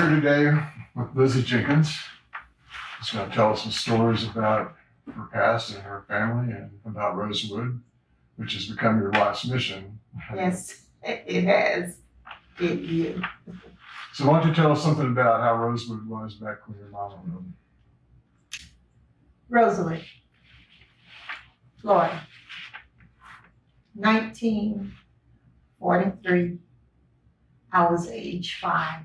here today with Lizzie Jenkins. She's going to tell us some stories about her past and her family and about Rosewood, which has become your life's mission. Yes, it has. It is. So why don't you tell us something about how Rosewood was back when your mama lived? Rosewood, Florida, 1943. I was age 5.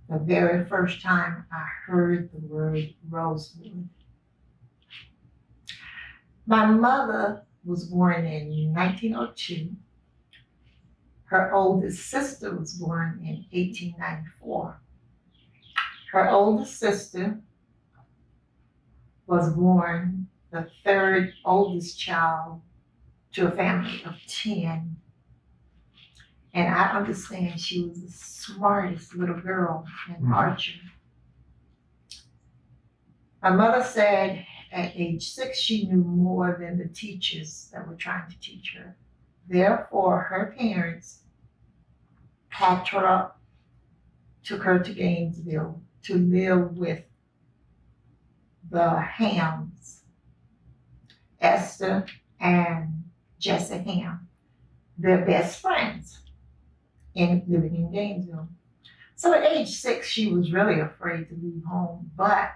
The very first time I heard the word Rosewood. My mother was born in 1902. Her oldest sister was born in 1894. Her oldest sister was born the third oldest child to a family of 10. And I understand she was the smartest little girl in Archer. My mother said at age 6, she knew more than the teachers that were trying to teach her. Therefore, her parents packed her up, took her to Gainesville to live with the Hams, Esther and Jesse Ham, their best friends, living in Gainesville. So at age 6, she was really afraid to leave home, but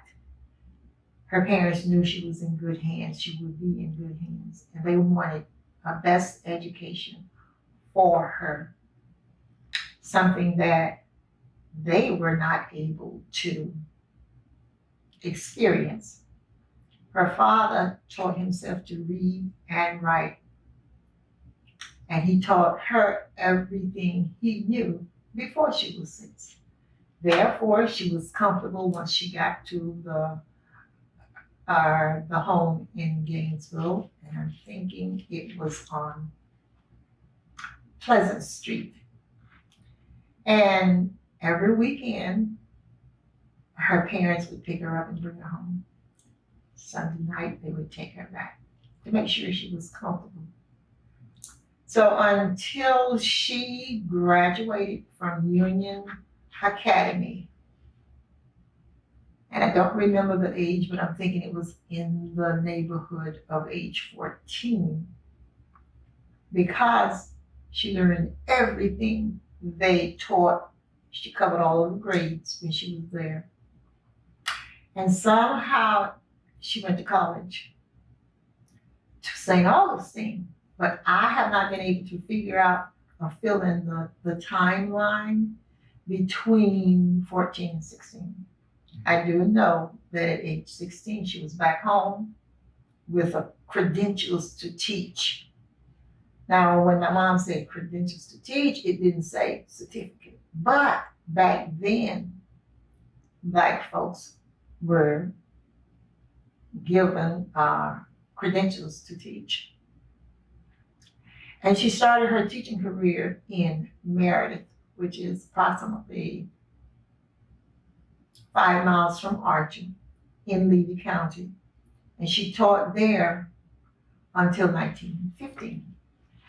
her parents knew she was in good hands. She would be in good hands, and they wanted a best education for her, something that they were not able to experience. Her father taught himself to read and write, and he taught her everything he knew before she was 6. Therefore, she was comfortable once she got to the home in Gainesville, and I'm thinking it was on Pleasant Street. And every weekend, her parents would pick her up and bring her home. Sunday night, they would take her back to make sure she was comfortable. So until she graduated from Union Academy, and I don't remember the age, but I'm thinking it was in the neighborhood of age 14, because she learned everything they taught. She covered all of the grades when she was there. And somehow she went to college to St. Augustine, but I have not been able to figure out or fill in the timeline between 14 and 16. I do know that at age 16, she was back home with credentials to teach. Now, when my mom said credentials to teach, it didn't say certificate. But back then, Black folks were given credentials to teach. And she started her teaching career in Meredith, which is approximately 5 miles from Archer in Levy County. And she taught there until 1915.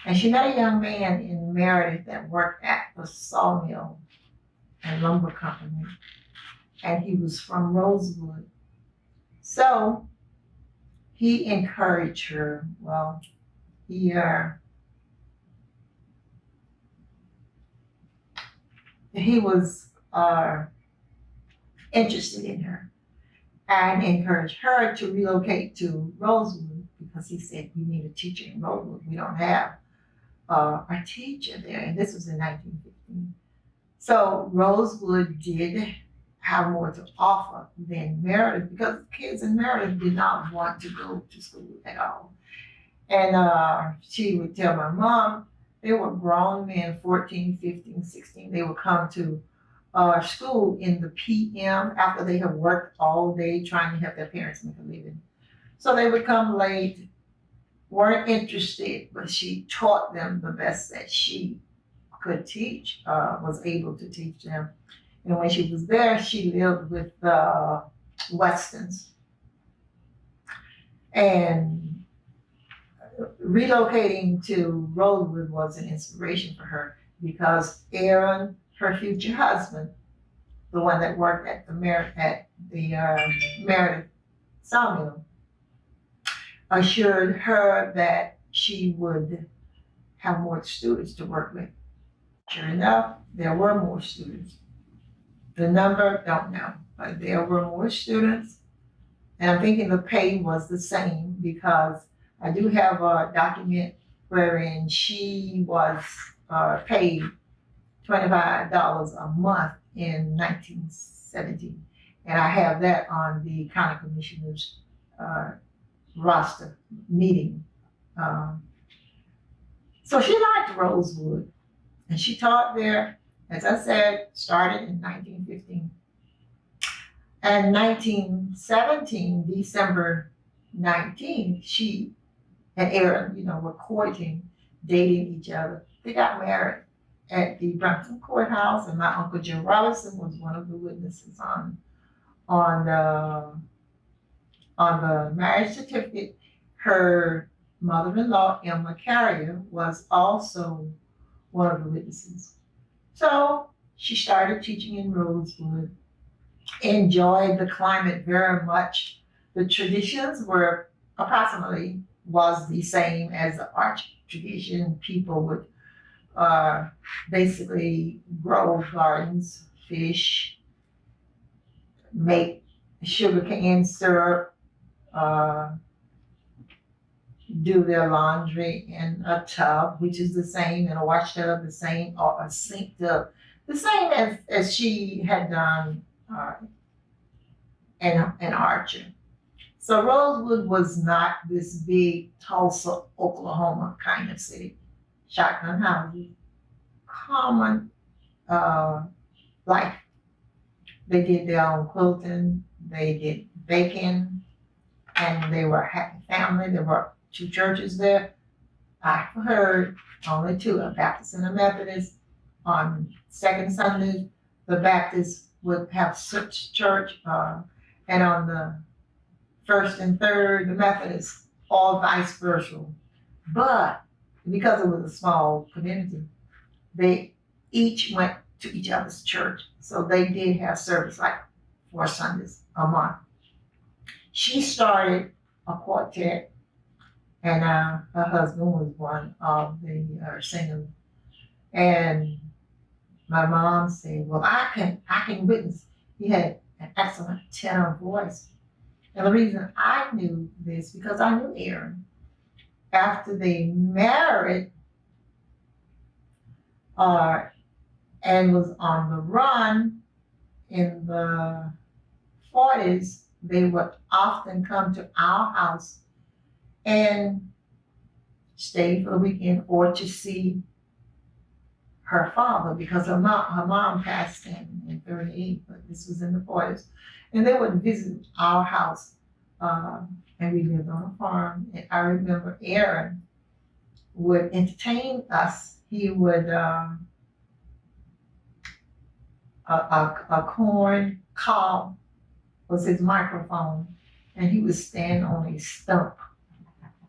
And she met a young man in Meredith that worked at the sawmill and lumber company. And he was from Rosewood. So he encouraged her. Well, he was interested in her and encouraged her to relocate to Rosewood, because he said, we need a teacher in Rosewood. We don't have a teacher there. And this was in 1915. So Rosewood did have more to offer than Meredith, because kids in Meredith did not want to go to school at all. And she would tell my mom, they were grown men, 14, 15, 16. They would come to school in the PM after they have worked all day trying to help their parents make a living. So they would come late, weren't interested, but she taught them the best that she could teach, was able to teach them. And when she was there, she lived with the Westons. And relocating to Rosewood was an inspiration for her, because Aaron, her future husband, the one that worked at the Meredith sawmill, assured her that she would have more students to work with. Sure enough, there were more students. The number, don't know, but there were more students. And I'm thinking the pay was the same because I do have a document wherein she was paid $25 a month in 1917. And I have that on the county commissioner's roster meeting. So she liked Rosewood, and she taught there, as I said, started in 1915. And 1917, December 19th, she and Aaron, were courting, dating each other. They got married at the Brampton courthouse, and my uncle Joe Robinson was one of the witnesses on the marriage certificate. Her mother-in-law, Emma Carrier, was also one of the witnesses. So she started teaching in Rosewood, enjoyed the climate very much. The traditions were approximately was the same as the arch tradition. People would basically grow gardens, fish, make sugarcane syrup, do their laundry in a tub, which is the same, in a wash tub, the same, or a sink tub, the same as she had done in Archer. So Rosewood was not this big Tulsa, Oklahoma kind of city. Shotgun houses, common life. They did their own quilting, they did baking, and they were a happy family. There were 2 churches there. I've heard only 2, a Baptist and a Methodist. On second Sunday, the Baptists would have such church, and on the first and third, the Methodists, all vice versa. But because it was a small community, they each went to each other's church. So they did have service like 4 Sundays a month. She started a quartet, and her husband was one of the singers. And my mom said, well, I can witness. He had an excellent tenor voice. And the reason I knew this, because I knew Aaron. After they married and was on the run in the 40s, they would often come to our house and stay for the weekend or to see her father, because her mom passed in 38, but this was in the 40s. And they would visit our house, and we lived on a farm. And I remember Aaron would entertain us. He would, a corn cob was his microphone, and he would stand on a stump,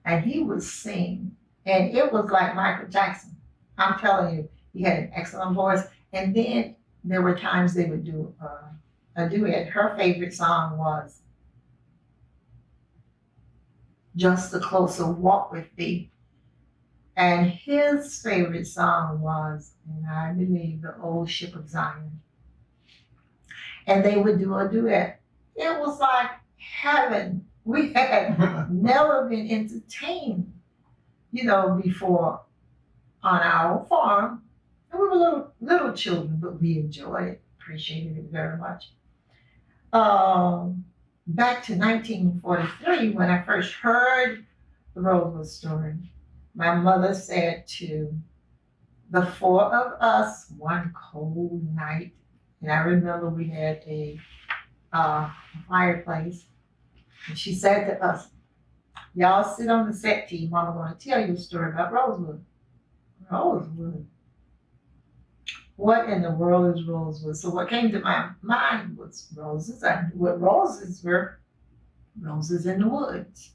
and he would sing. And it was like Michael Jackson. I'm telling you, he had an excellent voice. And then there were times they would do a duet. Her favorite song was Just a Closer Walk with Thee. And his favorite song was, and I believe, The Old Ship of Zion. And they would do a duet. It was like heaven. We had never been entertained, before on our farm. And we were little children, but we enjoyed it, appreciated it very much. Back to 1943, when I first heard the Rosewood story, my mother said to the 4 of us one cold night, and I remember we had a fireplace, and she said to us, y'all sit on the settee, Mama gonna tell you a story about Rosewood. Rosewood. What in the world is Rosewood? So what came to my mind was roses. I knew what roses were. Roses in the woods.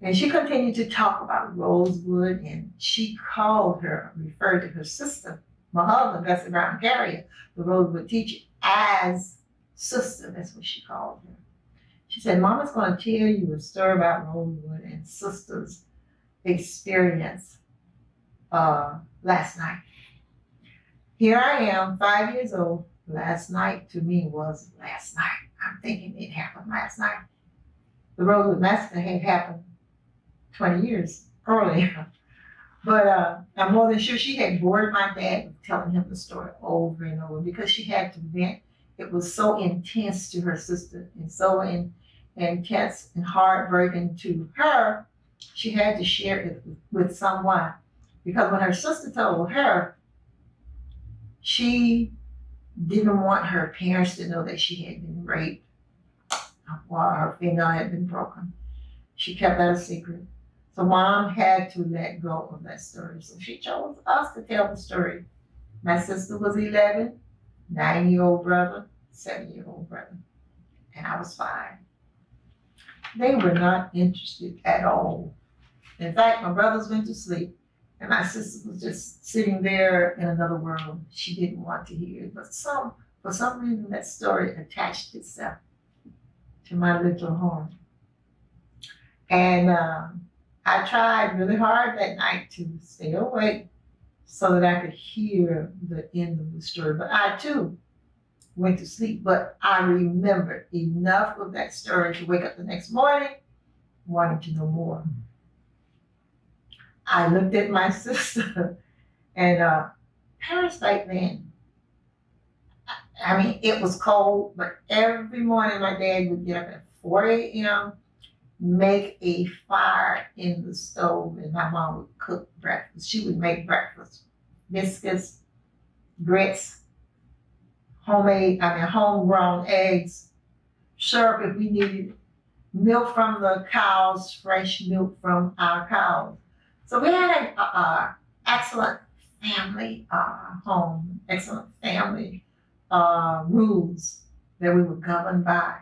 And she continued to talk about Rosewood, and she referred to her sister, my husband, Bessie Brown Carrier, the Rosewood teacher. as sister, that's what she called her. She said, Mama's going to tell you a story about Rosewood and sister's experience last night. Here I am, 5 years old. Last night to me was last night. I'm thinking it happened last night. The Rosewood Massacre had happened 20 years earlier. But I'm more than sure she had bored my dad with telling him the story over and over because she had to vent. It was so intense to her sister and so intense and heartbreaking to her, she had to share it with someone. Because when her sister told her, she didn't want her parents to know that she had been raped or her finger had been broken. She kept that a secret. So Mom had to let go of that story. So she chose us to tell the story. My sister was 11, 9-year-old brother, 7-year-old brother, and I was 5. They were not interested at all. In fact, my brothers went to sleep, and my sister was just sitting there in another world. She didn't want to hear it, but for some reason that story attached itself to my little home. And I tried really hard that night to stay awake so that I could hear the end of the story. But I too went to sleep, but I remembered enough of that story to wake up the next morning wanting to know more. I looked at my sister and parents back then, I mean, it was cold, but every morning my dad would get up at 4 a.m., make a fire in the stove, and my mom would cook breakfast. She would make breakfast, biscuits, grits, homegrown eggs, syrup if we needed, milk from the cows, fresh milk from our cows. So we had an excellent family home, excellent family rules that we were governed by.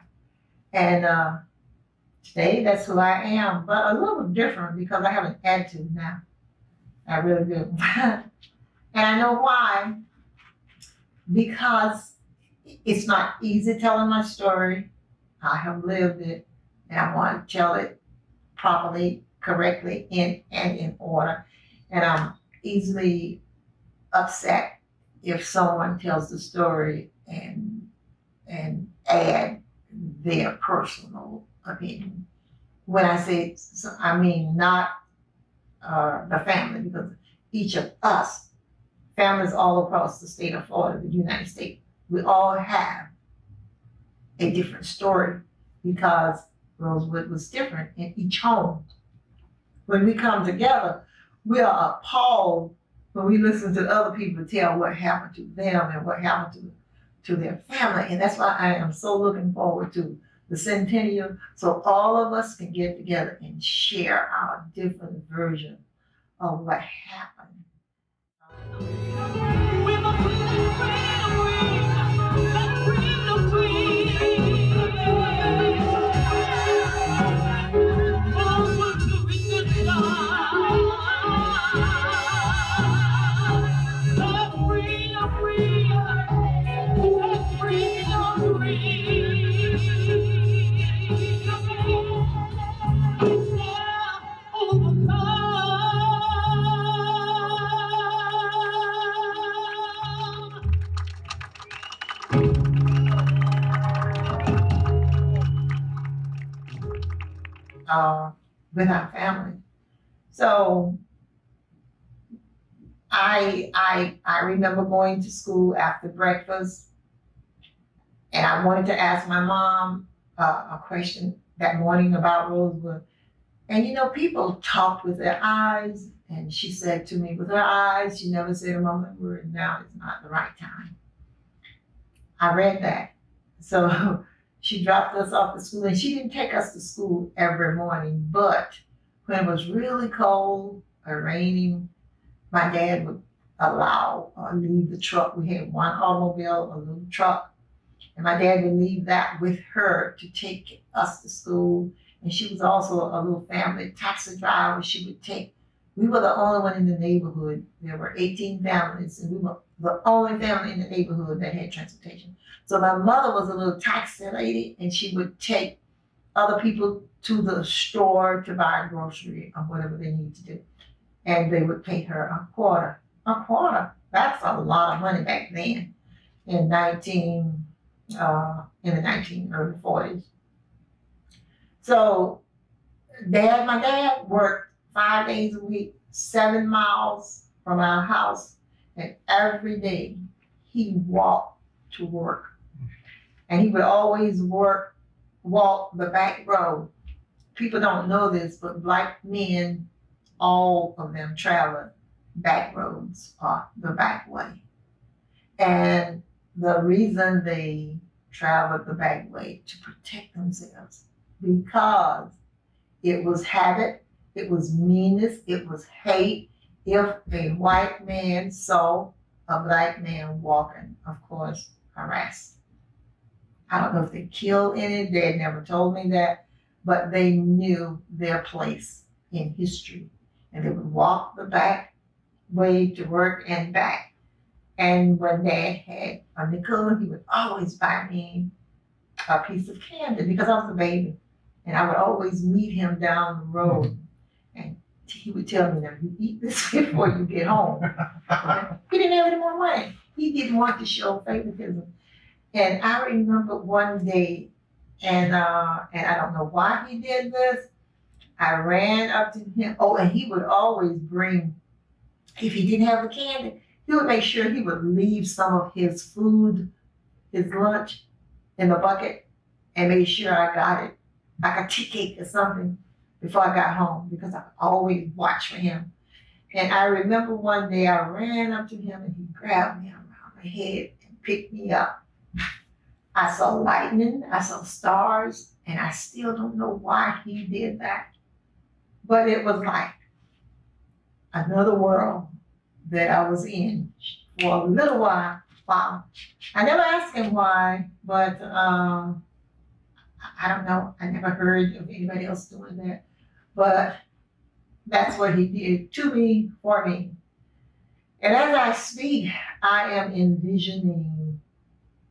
And today, that's who I am, but a little different because I have an attitude now. I really do. And I know why. Because it's not easy telling my story. I have lived it, and I want to tell it properly, correctly, in order. And I'm easily upset if someone tells the story and add their personal opinion. When I say, I mean not the family, because each of us, families all across the state of Florida, the United States, we all have a different story because Rosewood was different in each home. When we come together, we are appalled when we listen to other people tell what happened to them and what happened to their family. And that's why I am so looking forward to the centennial, so all of us can get together and share our different version of what happened. With our family. So I remember going to school after breakfast, and I wanted to ask my mom a question that morning about Rosewood. And you know, people talked with their eyes, and she said to me, with her eyes, she never said a mumbling word. Now is not the right time. I read that. So she dropped us off at school, and she didn't take us to school every morning, but when it was really cold or raining, my dad would allow or leave the truck. We had one automobile, a little truck, and my dad would leave that with her to take us to school. And she was also a little family taxi driver. She would take, we were the only one in the neighborhood. There were 18 families, and we were the only family in the neighborhood that had transportation. So my mother was a little taxi lady, and she would take other people to the store to buy grocery or whatever they need to do. And they would pay her a quarter. A quarter. That's a lot of money back then in in the early 40s. So my dad worked 5 days a week, 7 miles from our house, and every day he walked to work. And he would always walk the back road. People don't know this, but black men, all of them travel back roads or the back way. And the reason they traveled the back way to protect themselves, because it was habit, it was meanness, it was hate. If a white man saw a black man walking, of course, harassed. I don't know if they killed any, they had never told me that, but they knew their place in history. And they would walk the back way to work and back. And when Dad had a nickel, he would always buy me a piece of candy because I was a baby. And I would always meet him down the road. And he would tell me, now you eat this before you get home. He didn't have any more money. He didn't want to show favoritism. And I remember one day, and I don't know why he did this. I ran up to him. Oh, and he would always bring, if he didn't have the candy, he would make sure he would leave some of his food, his lunch, in the bucket, and make sure I got it, like a tea cake or something, before I got home, because I always watch for him. And I remember one day I ran up to him and he grabbed me around my head and picked me up. I saw lightning, I saw stars, and I still don't know why he did that. But it was like another world that I was in for a little while. Wow. I never asked him why, but I don't know. I never heard of anybody else doing that. But that's what he did to me, for me. And as I speak, I am envisioning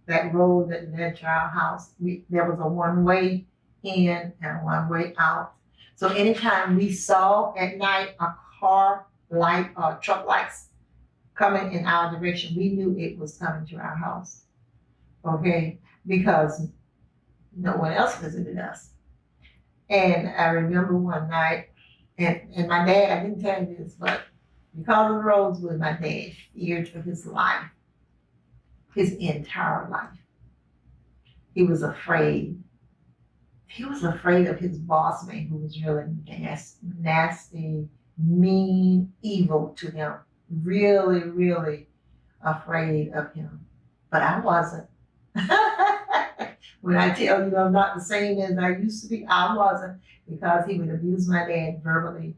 that road that led to our house. There was a one-way in and a one-way out. So anytime we saw at night a car light or truck lights coming in our direction, we knew it was coming to our house. Okay? Because no one else visited us. And I remember one night, and my dad, I didn't tell you this, but because of Rosewood, my dad feared for his life, his entire life. He was afraid. He was afraid of his boss man, who was really nasty, mean, evil to him. Really, really afraid of him. But I wasn't. When I tell you I'm not the same as I used to be, I wasn't, because he would abuse my dad verbally.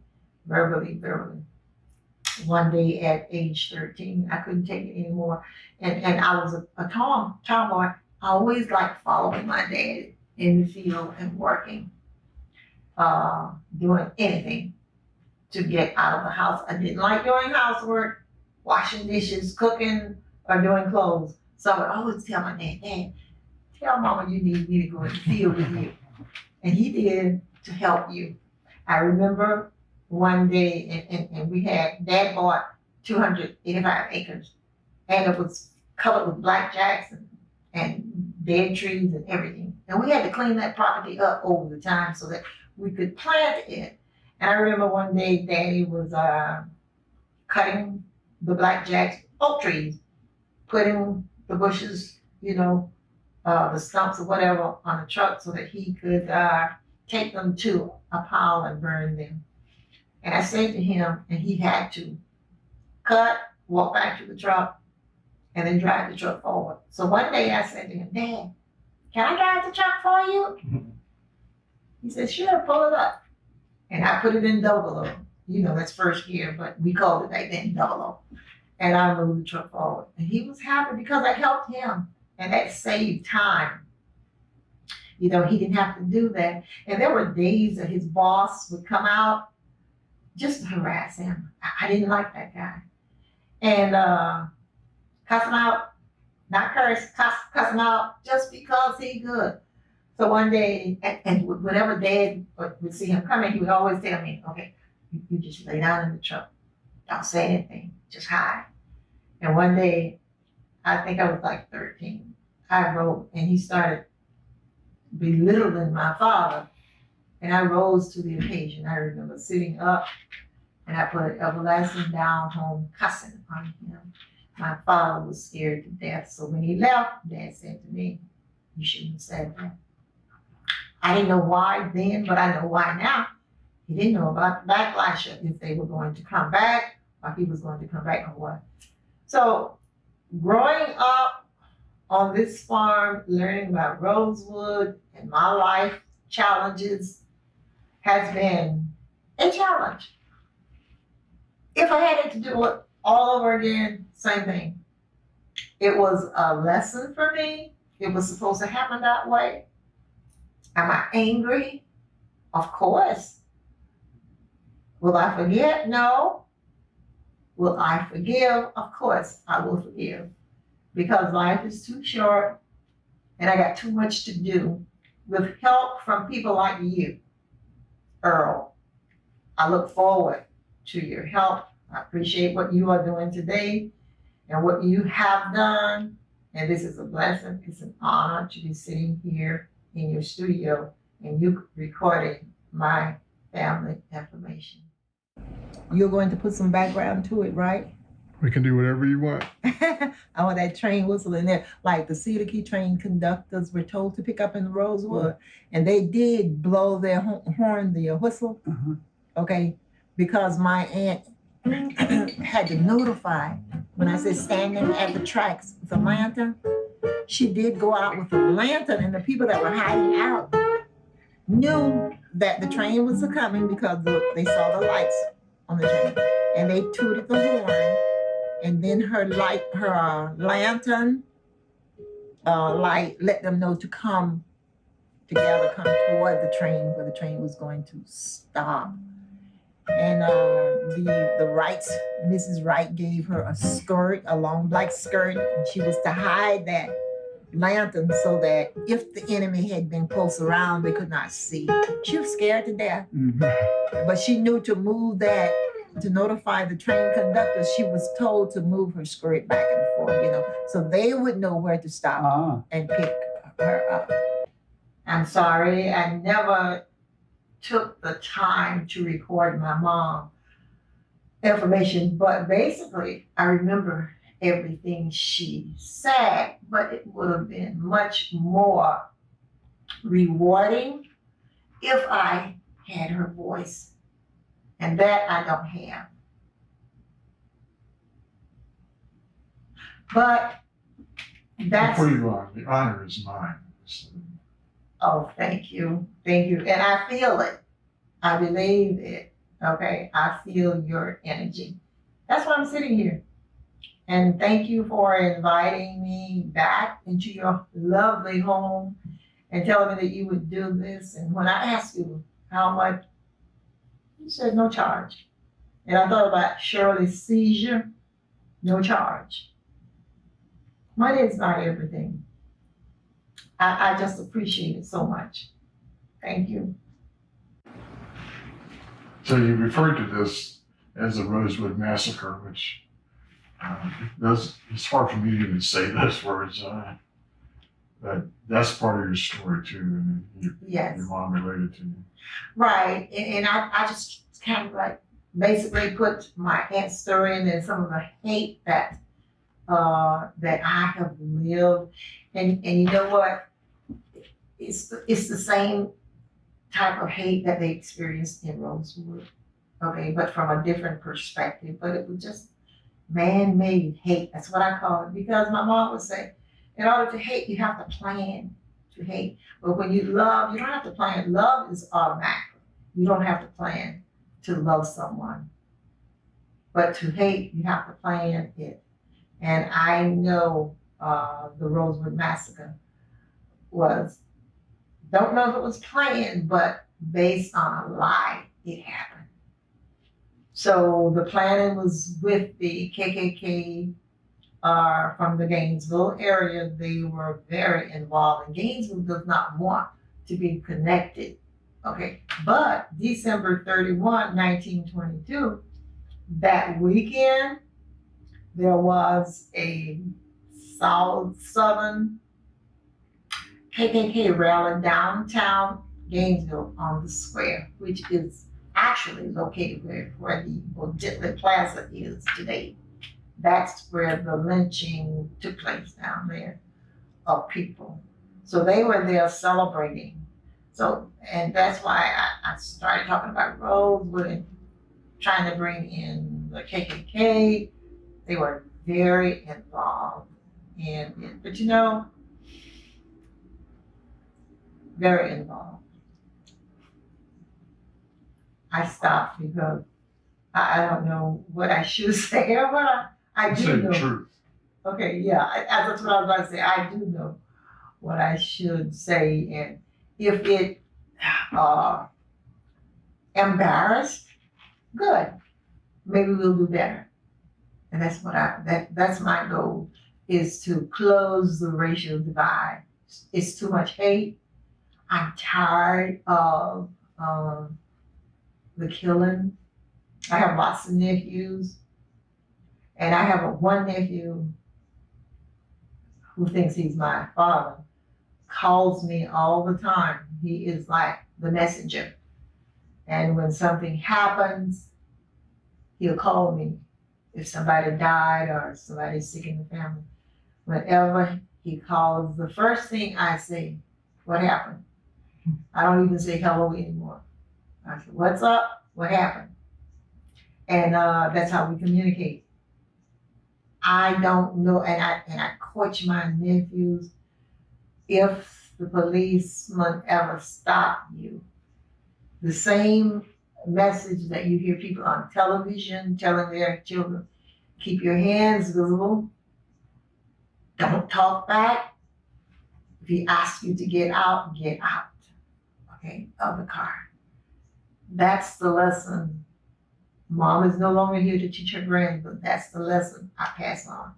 One day at age 13, I couldn't take it anymore. And I was a tomboy. I always liked following my dad in the field and working, doing anything to get out of the house. I didn't like doing housework, washing dishes, cooking, or doing clothes. So I would always tell my dad, tell Mama you need me to go in the field with you. And he did, to help you. I remember one day, and we had, Dad bought 285 acres, and it was covered with blackjacks and dead trees and everything. And we had to clean that property up over the time so that we could plant it. And I remember one day Daddy was cutting the blackjacks, oak trees, putting the bushes, the stumps or whatever on a truck so that he could take them to a pile and burn them. And I said to him, and he had to cut, walk back to the truck, and then drive the truck forward. So one day I said to him, Dad, can I drive the truck for you? He said, sure, pull it up. And I put it in double O. That's first gear, but we called it back then double O. And I moved the truck forward. And he was happy because I helped him. And that saved time. He didn't have to do that. And there were days that his boss would come out just to harass him. I didn't like that guy. And cuss him out, not curse, cuss him out just because he good. So one day, and whenever Dad would see him coming, he would always tell me, okay, you just lay down in the truck. Don't say anything, just hide. And one day, I think I was like 13, I wrote, and he started belittling my father. And I rose to the occasion. I remember sitting up and I put an everlasting down home cussing on him. My father was scared to death. So when he left, Dad said to me, you shouldn't have said that. I didn't know why then, but I know why now. He didn't know about the backlash, if they were going to come back, or he was going to come back or what. So growing up on this farm, learning about Rosewood and my life challenges has been a challenge. If I had to do it all over again, same thing. It was a lesson for me. It was supposed to happen that way. Am I angry? Of course. Will I forget? No. Will I forgive? Of course I will forgive. Because life is too short and I got too much to do. With help from people like you, Earl, I look forward to your help. I appreciate what you are doing today and what you have done. And this is a blessing. It's an honor to be sitting here in your studio and you recording my family information. You're going to put some background to it, right? We can do whatever you want. I want that train whistle in there. Like the Cedar Key train conductors were told to pick up in the Rosewood, and they did blow their horn, the whistle. Okay, because my aunt had to notify when I said standing at the tracks with a lantern. She did go out with a lantern, and the people that were hiding out knew that the train was coming because they saw the lights on the train, and they tooted the horn. And then her lantern light let them know to come together, come toward the train where the train was going to stop. And the Wrights, Mrs. Wright gave her a skirt, a long black skirt, and she was to hide that lantern so that if the enemy had been close around, they could not see. She was scared to death, but she knew to move that. To notify the train conductors, she was told to move her skirt back and forth, so they would know where to stop and pick her up. I'm sorry, I never took the time to record my mom information, but basically I remember everything she said, but it would have been much more rewarding if I had her voice. And that I don't have. But that's... Before you go on, the honor is mine. Oh, thank you. Thank you. And I feel it. I believe it. Okay? I feel your energy. That's why I'm sitting here. And thank you for inviting me back into your lovely home and telling me that you would do this. And when I asked you how much, you said no charge. And I thought about Shirley's seizure, no charge. Money is not everything. I just appreciate it so much. Thank you. So you referred to this as the Rosewood Massacre, which it's hard for me to even say those words. But that's part of your story too, and Yes. Your mom related to you. Right, and I just kind of like basically put my aunt's story in and some of the hate that I have lived, and you know what? It's the same type of hate that they experienced in Rosewood, okay, but from a different perspective. But it was just man-made hate. That's what I call it, because my mom would say, in order to hate, you have to plan to hate. But when you love, you don't have to plan. Love is automatic. You don't have to plan to love someone. But to hate, you have to plan it. And I know the Rosewood Massacre was, don't know if it was planned, but based on a lie, it happened. So the planning was with the KKK are from the Gainesville area. They were very involved, and Gainesville does not want to be connected. Okay, but December 31, 1922, that weekend, there was a Southern KKK rally downtown Gainesville on the square, which is actually located where the Ditley Plaza is today. That's where the lynching took place down there of people. So they were there celebrating. So, and that's why I started talking about Rosewood and trying to bring in the KKK. They were very involved in it, but very involved. I stopped because I don't know what I should say or what I Say do the know. truth. Okay, yeah, that's what I was about to say. I do know what I should say, and if it embarrassed, good. Maybe we'll do better. And that's what that's my goal, is to close the racial divide. It's too much hate. I'm tired of the killing. I have lots of nephews, and I have one nephew who thinks he's my father, calls me all the time. He is like the messenger. And when something happens, he'll call me. If somebody died or somebody's sick in the family, whenever he calls, the first thing I say, what happened? I don't even say hello anymore. I say, what's up? What happened? And that's how we communicate. I don't know, and I coach my nephews, if the policeman ever stop you, the same message that you hear people on television telling their children, keep your hands visible, don't talk back. If he asks you to get out, okay, of the car. That's the lesson. Mom is no longer here to teach her grand, but that's the lesson I pass on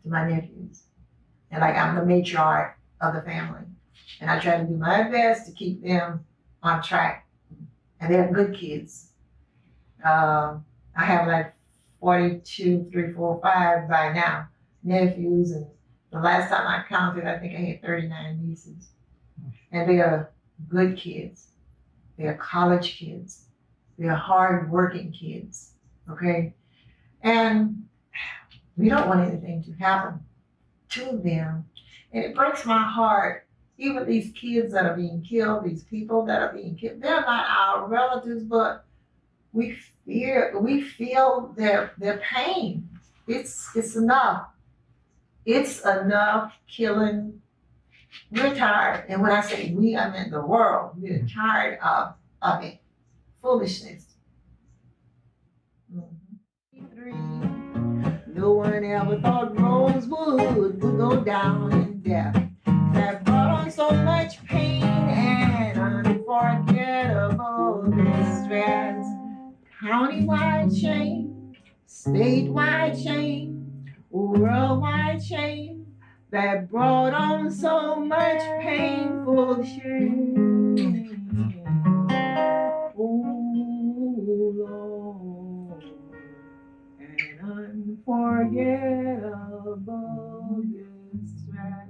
to my nephews. And like, I'm the matriarch of the family, and I try to do my best to keep them on track. And they're good kids. I have like 42, 3, 4, 5 by now nephews, and the last time I counted, I think I had 39 nieces. And they are good kids. They are college kids. They are hard-working kids. Okay, and we don't want anything to happen to them. And it breaks my heart. Even these kids that are being killed, these people that are being killed, they're not our relatives, but we feel their pain. It's enough. It's enough killing. We're tired. And when I say we, I mean the world. We're tired of it. Foolishness. No one ever thought Rosewood would go down in death. That brought on so much pain and unforgettable distress. Countywide shame, statewide shame, worldwide shame, that brought on so much painful shame. Oh Lord, an unforgettable distress.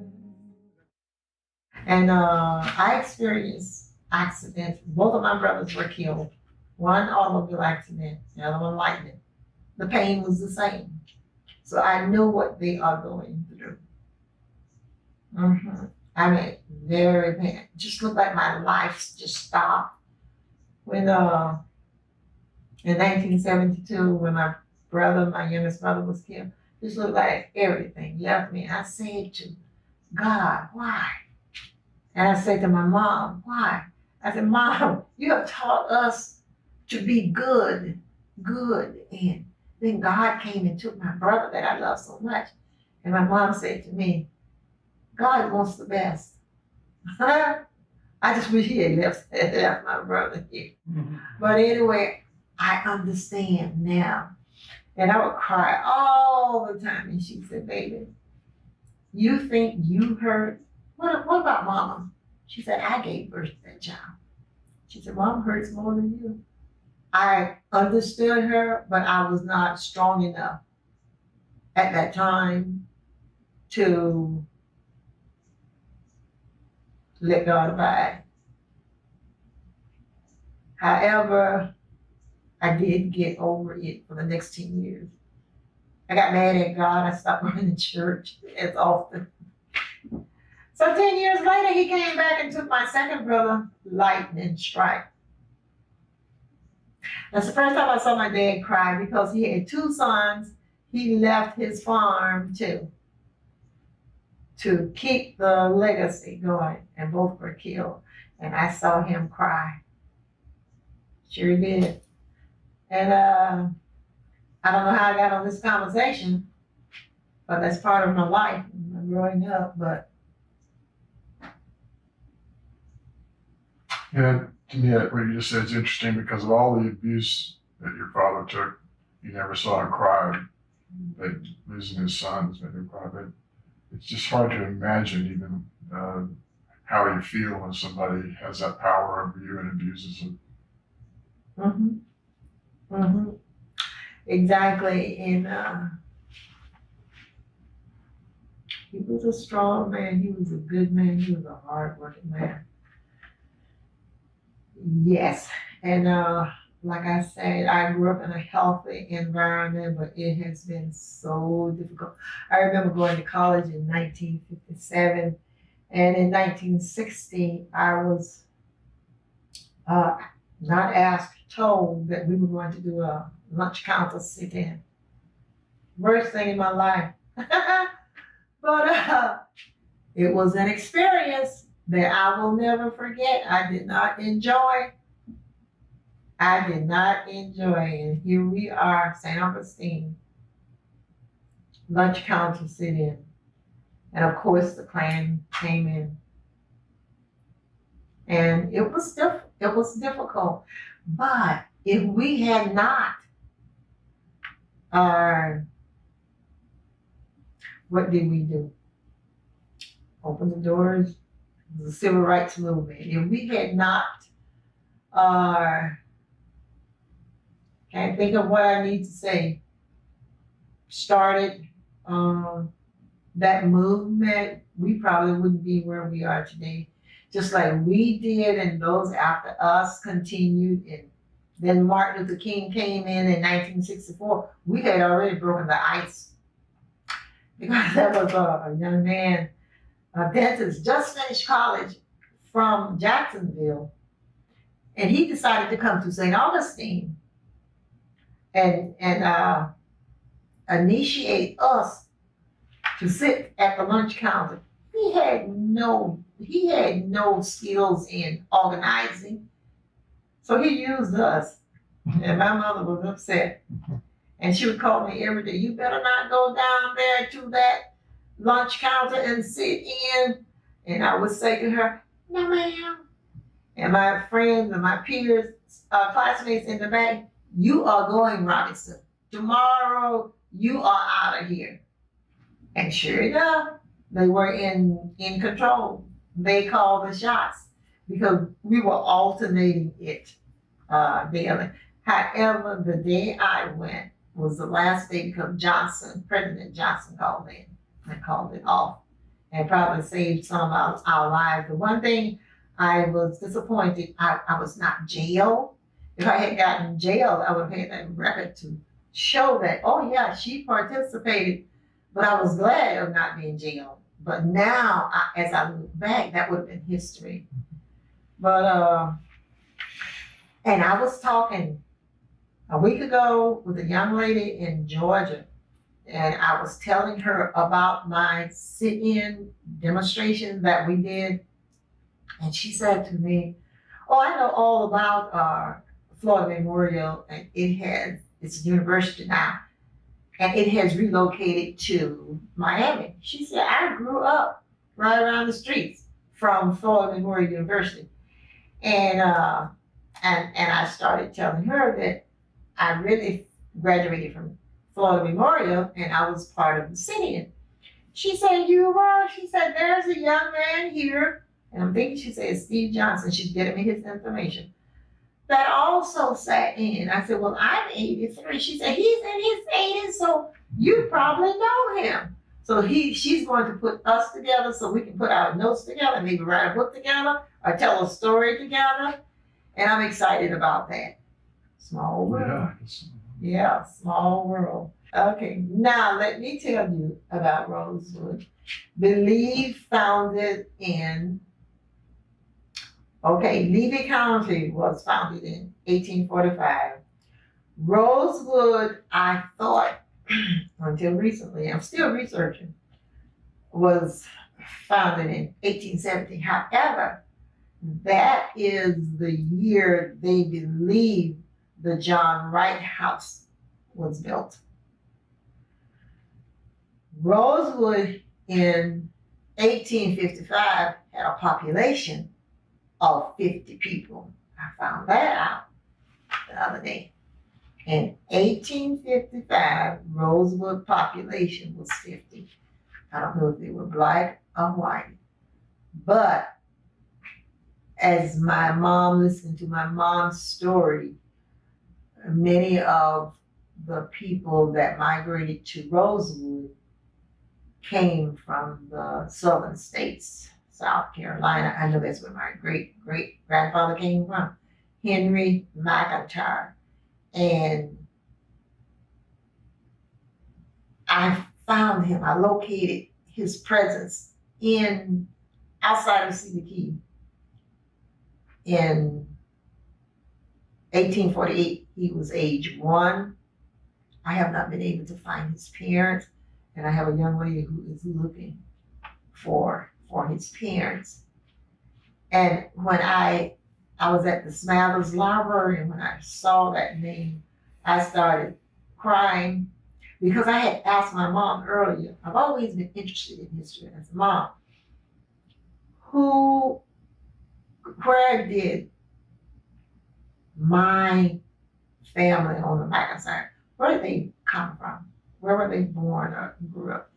And I experienced accidents. Both of my brothers were killed. One automobile accident, the other one lightning. The pain was the same. So I know what they are going through. I mean, very pain. Just looked like my life just stopped. When in 1972, when my youngest brother was killed, just looked like everything left me. I said to God, why? And I said to my mom, why? I said, Mom, you have taught us to be good. And then God came and took my brother that I love so much. And my mom said to me, God wants the best. I just wish he had left my brother here. But anyway, I understand now. And I would cry all the time. And she said, baby, you think you hurt? What about mama? She said, I gave birth to that child. She said, mom hurts more than you. I understood her, but I was not strong enough at that time to let God abide. However, I did get over it for the next 10 years. I got mad at God. I stopped going to church as often. So 10 years later, he came back and took my second brother, lightning strike. That's the first time I saw my dad cry because he had 2 sons. He left his farm to keep the legacy going, and both were killed. And I saw him cry. Sure did. And I don't know how I got on this conversation, but that's part of my life growing up. But Yeah, to me, what you just said is interesting because of all the abuse that your father took, you never saw him cry. But losing his sons made him cry. But it's just hard to imagine even how you feel when somebody has that power over you and abuses it. Exactly. And he was a strong man. He was a good man. He was a hardworking man. Yes. And like I said, I grew up in a healthy environment, but it has been so difficult. I remember going to college in 1957, and in 1960, I was not asked, told that we were going to do a lunch counter sit-in. Worst thing in my life. But it was an experience that I will never forget. I did not enjoy. And here we are, St. Augustine, lunch counter sit-in. And of course, the Klan came in. And it was difficult. But if we had not, what did we do? Open the doors. The civil rights movement. If we had not, can't think of what I need to say, started that movement, we probably wouldn't be where we are today. Just like we did, and those after us continued. And then Martin Luther King came in 1964. We had already broken the ice because that was a young man, a dentist, just finished college from Jacksonville, and he decided to come to St. Augustine and initiate us to sit at the lunch counter. He had no skills in organizing, so he used us. And my mother was upset, and she would call me every day. You better not go down there to that lunch counter and sit in. And I would say to her, no, ma'am. And my friends and my peers, classmates in the back, you are going, Robinson. Tomorrow, you are out of here. And sure enough, they were in control. They called the shots because we were alternating it daily. However, the day I went was the last day because President Johnson called in and called it off and probably saved some of our lives. The one thing I was disappointed, I was not jailed. If I had gotten jailed, I would have had that record to show that, oh yeah, she participated, but I was glad of not being jailed. But now, as I look back, that would have been history. But, and I was talking a week ago with a young lady in Georgia, and I was telling her about my sit-in demonstration that we did. And she said to me, oh, I know all about Florida Memorial, and it's a university now, and it has relocated to Miami. She said, I grew up right around the streets from Florida Memorial University. And I started telling her that I really graduated from Florida Memorial, and I was part of the sit-in. She said, you are? She said, there's a young man here, and I'm thinking she said Steve Johnson. She's getting me his information. That also sat in. I said, well, I'm 83. She said, he's in his 80s, so you probably know him. So she's going to put us together so we can put our notes together, maybe write a book together or tell a story together. And I'm excited about that. Small world. Yeah. It's, Yeah, small world. Okay, now let me tell you about Rosewood. Believe founded in, Levy County was founded in 1845. Rosewood, I thought, until recently, I'm still researching, was founded in 1870. However, that is the year they believe the John Wright House was built. Rosewood in 1855 had a population of 50 people. I found that out the other day. In 1855, Rosewood population was 50. I don't know if they were black or white, but as my mom listened to my mom's story, many of the people that migrated to Rosewood came from the southern states, South Carolina. I know that's where my great-great-grandfather came from, Henry McIntyre. And I found him, I located his presence outside of Cedar Key in 1848. He was age 1. I have not been able to find his parents, and I have a young lady who is looking for his parents. And when I was at the Smathers Library, and when I saw that name, I started crying because I had asked my mom earlier. I've always been interested in history. I said, Mom, where did my family on the McIntyre, where did they come from? Where were they born or grew up?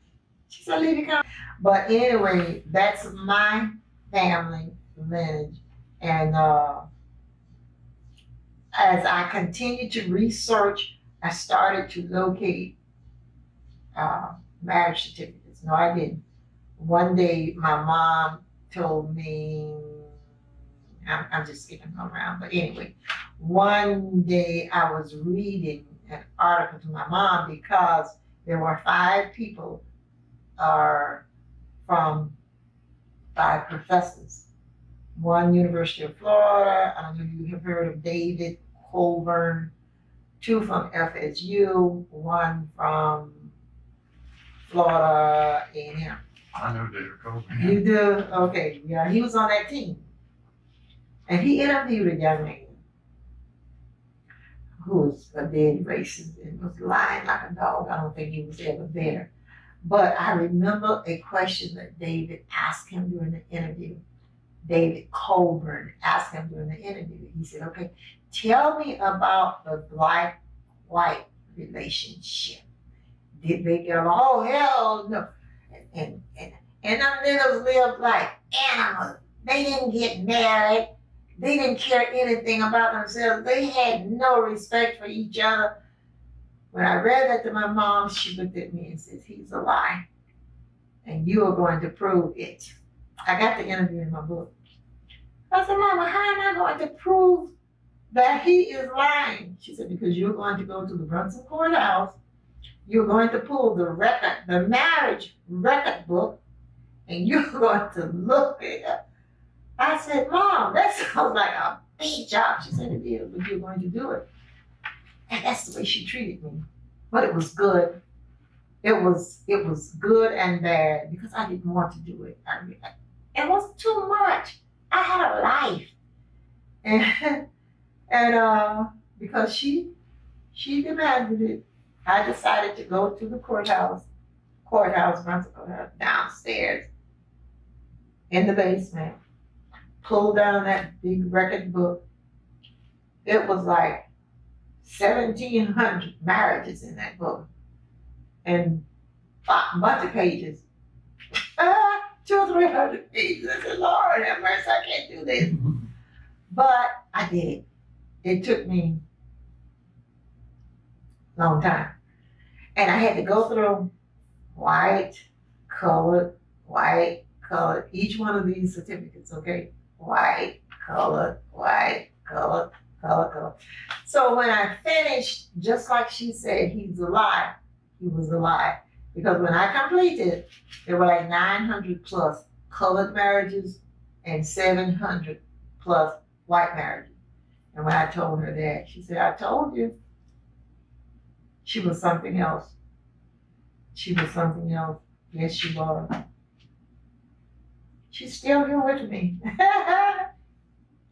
She said, Levy County. But anyway, that's my family lineage. And as I continued to research, I started to locate marriage certificates. No, I didn't. One day, my mom told me, I'm just skipping around, but anyway, one day I was reading an article to my mom because there were 5 people from 5 professors. One, University of Florida. I don't know if you have heard of David Colburn. 2 from FSU. 1 from Florida A&M. I know David Colburn. You do? Okay, yeah, he was on that team. And he interviewed a young man who was a dead racist and was lying like a dog. I don't think he was ever there. But I remember a question that David asked him during the interview. David Colburn asked him during the interview. He said, okay, tell me about the black-white relationship. Did they get along? Oh, hell no. And them niggas lived like animals. They didn't get married. They didn't care anything about themselves. They had no respect for each other. When I read that to my mom, she looked at me and said, he's a lie. And you are going to prove it. I got the interview in my book. I said, Mama, how am I going to prove that he is lying? She said, because you're going to go to the Brunson courthouse. You're going to pull the marriage record book, and you're going to look it up. I said, Mom, that sounds like a big job. She said, it is, but you're going to do it. And that's the way she treated me. But it was good. It was good and bad because I didn't want to do it. It was too much. I had a life. And because she demanded it, I decided to go to the courthouse, downstairs in the basement, pull down that big record book. It was like 1,700 marriages in that book. and a bunch of pages. 200 or 300 pages. I said, Lord have mercy, I can't do this. But I did it. It took me a long time. And I had to go through white, colored, each one of these certificates, okay? White, colored, color. So when I finished, just like she said, he's alive, he was alive. Because when I completed, there were like 900 plus colored marriages and 700 plus white marriages. And when I told her that, she said, I told you. She was something else. She was something else. Yes, she was. She's still here with me.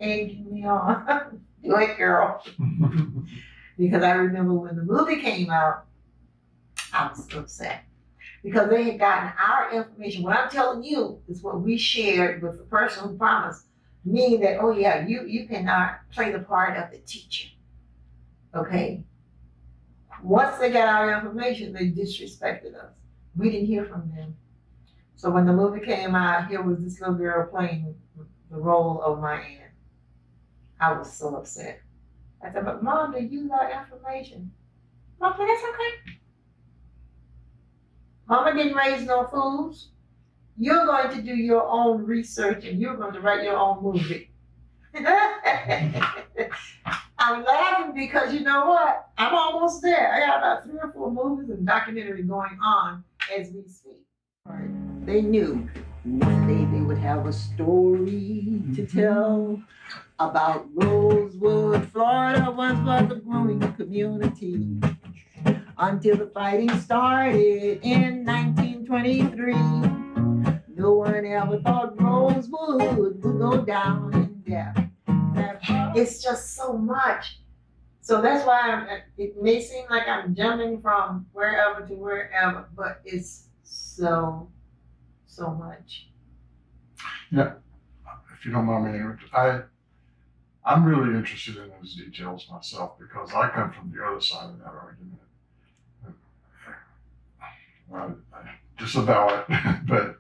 Egging me on. Do it, girl. Because I remember when the movie came out, I was upset. Because they had gotten our information. What I'm telling you is what we shared with the person who promised me that, oh yeah, you cannot play the part of the teacher. Okay? Once they got our information, they disrespected us. We didn't hear from them. So when the movie came out, here was this little girl playing the role of my aunt. I was so upset. I said, but Mom, they used our information. Mom said, that's okay. Mama didn't raise no fools. You're going to do your own research and you're going to write your own movie. I'm laughing because you know what? I'm almost there. I got about 3 or 4 movies and documentaries going on as we speak. They knew one day they would have a story to tell about Rosewood, Florida once was a growing community until the fighting started in 1923. No one ever thought Rosewood would go down in death. It's just so much. So that's why it may seem like I'm jumping from wherever to wherever, but it's so much. Yeah, if you don't mind me, I'm really interested in those details myself because I come from the other side of that argument. I disavow it, but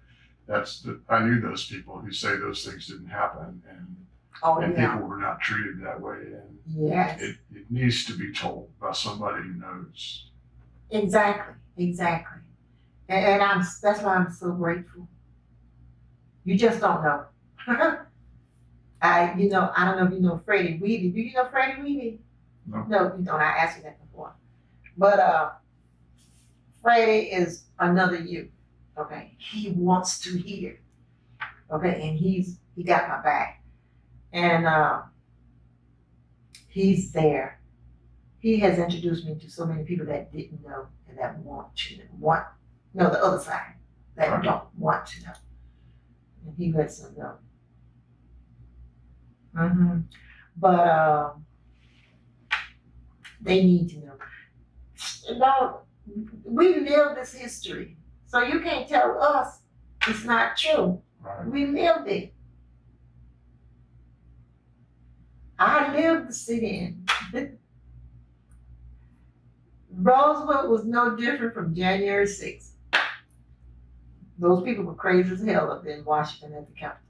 I knew those people who say those things didn't happen, and people were not treated that way, and yes, it needs to be told by somebody who knows. Exactly, and that's why I'm so grateful. You just don't know. I don't know if you know Freddie Weeby. Do you know Freddie Weeby? No, you don't. I asked you that before. But Freddie is another you. Okay, he wants to hear. Okay, and he got my back, and he's there. He has introduced me to so many people that didn't know and that know the other side that don't want to know, and he lets them know. But they need to know. We live this history, so you can't tell us it's not true. Right. We lived it. I lived the sit-in. Rosewood was no different from January 6th. Those people were crazy as hell up there in Washington at the Capitol.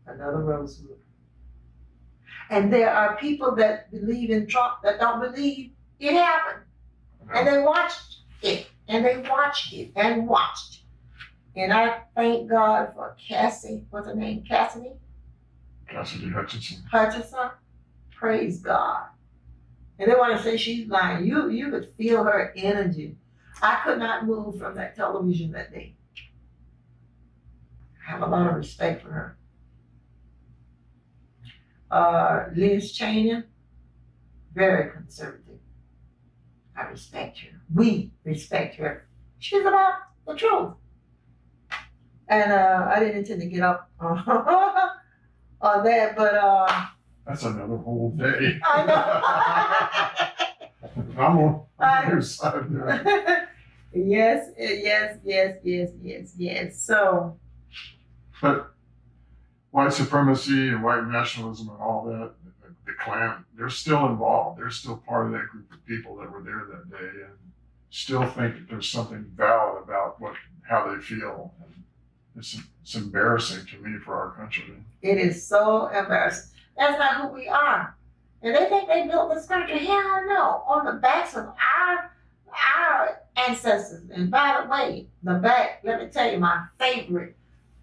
Another Rosewood. And there are people that believe in Trump that don't believe it happened. And they watched it, and they watched it, and watched. And I thank God for Cassie, what's her name, Cassidy Hutchinson. Praise God. And they want to say she's lying. You could feel her energy. I could not move from that television that day. I have a lot of respect for her. Liz Cheney, very conservative. I respect her. We respect her. She's about the truth. And I didn't intend to get up on that, but that's another whole day. I know. I'm on your side there. Yes. So. But white supremacy and white nationalism and all that, the Klan, they're still involved. They're still part of that group of people that were there that day. still think that there's something valid about how they feel. And it's embarrassing to me for our country. It is so embarrassing. That's not who we are. And they think they built this country. Hell no, on the backs of our ancestors. And by the way, let me tell you, my favorite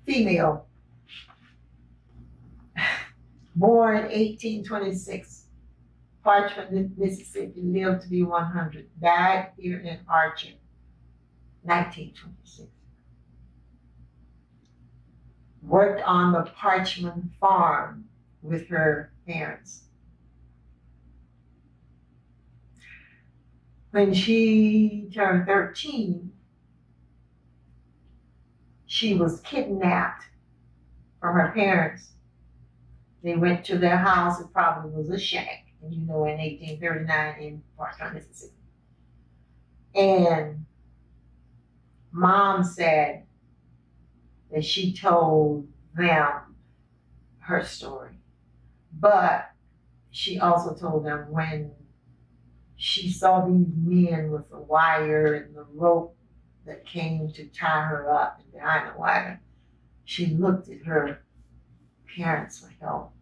female, born 1826, Parchment, Mississippi, lived to be 100, died here in Archer, 1926. Worked on the Parchment farm with her parents. When she turned 13, she was kidnapped from her parents. They went to their house. It probably was a shack, and in 1839 in Parchment, Mississippi. And Mom said that she told them her story. But she also told them when she saw these men with the wire and the rope that came to tie her up and behind the wire, she looked at her parents for help,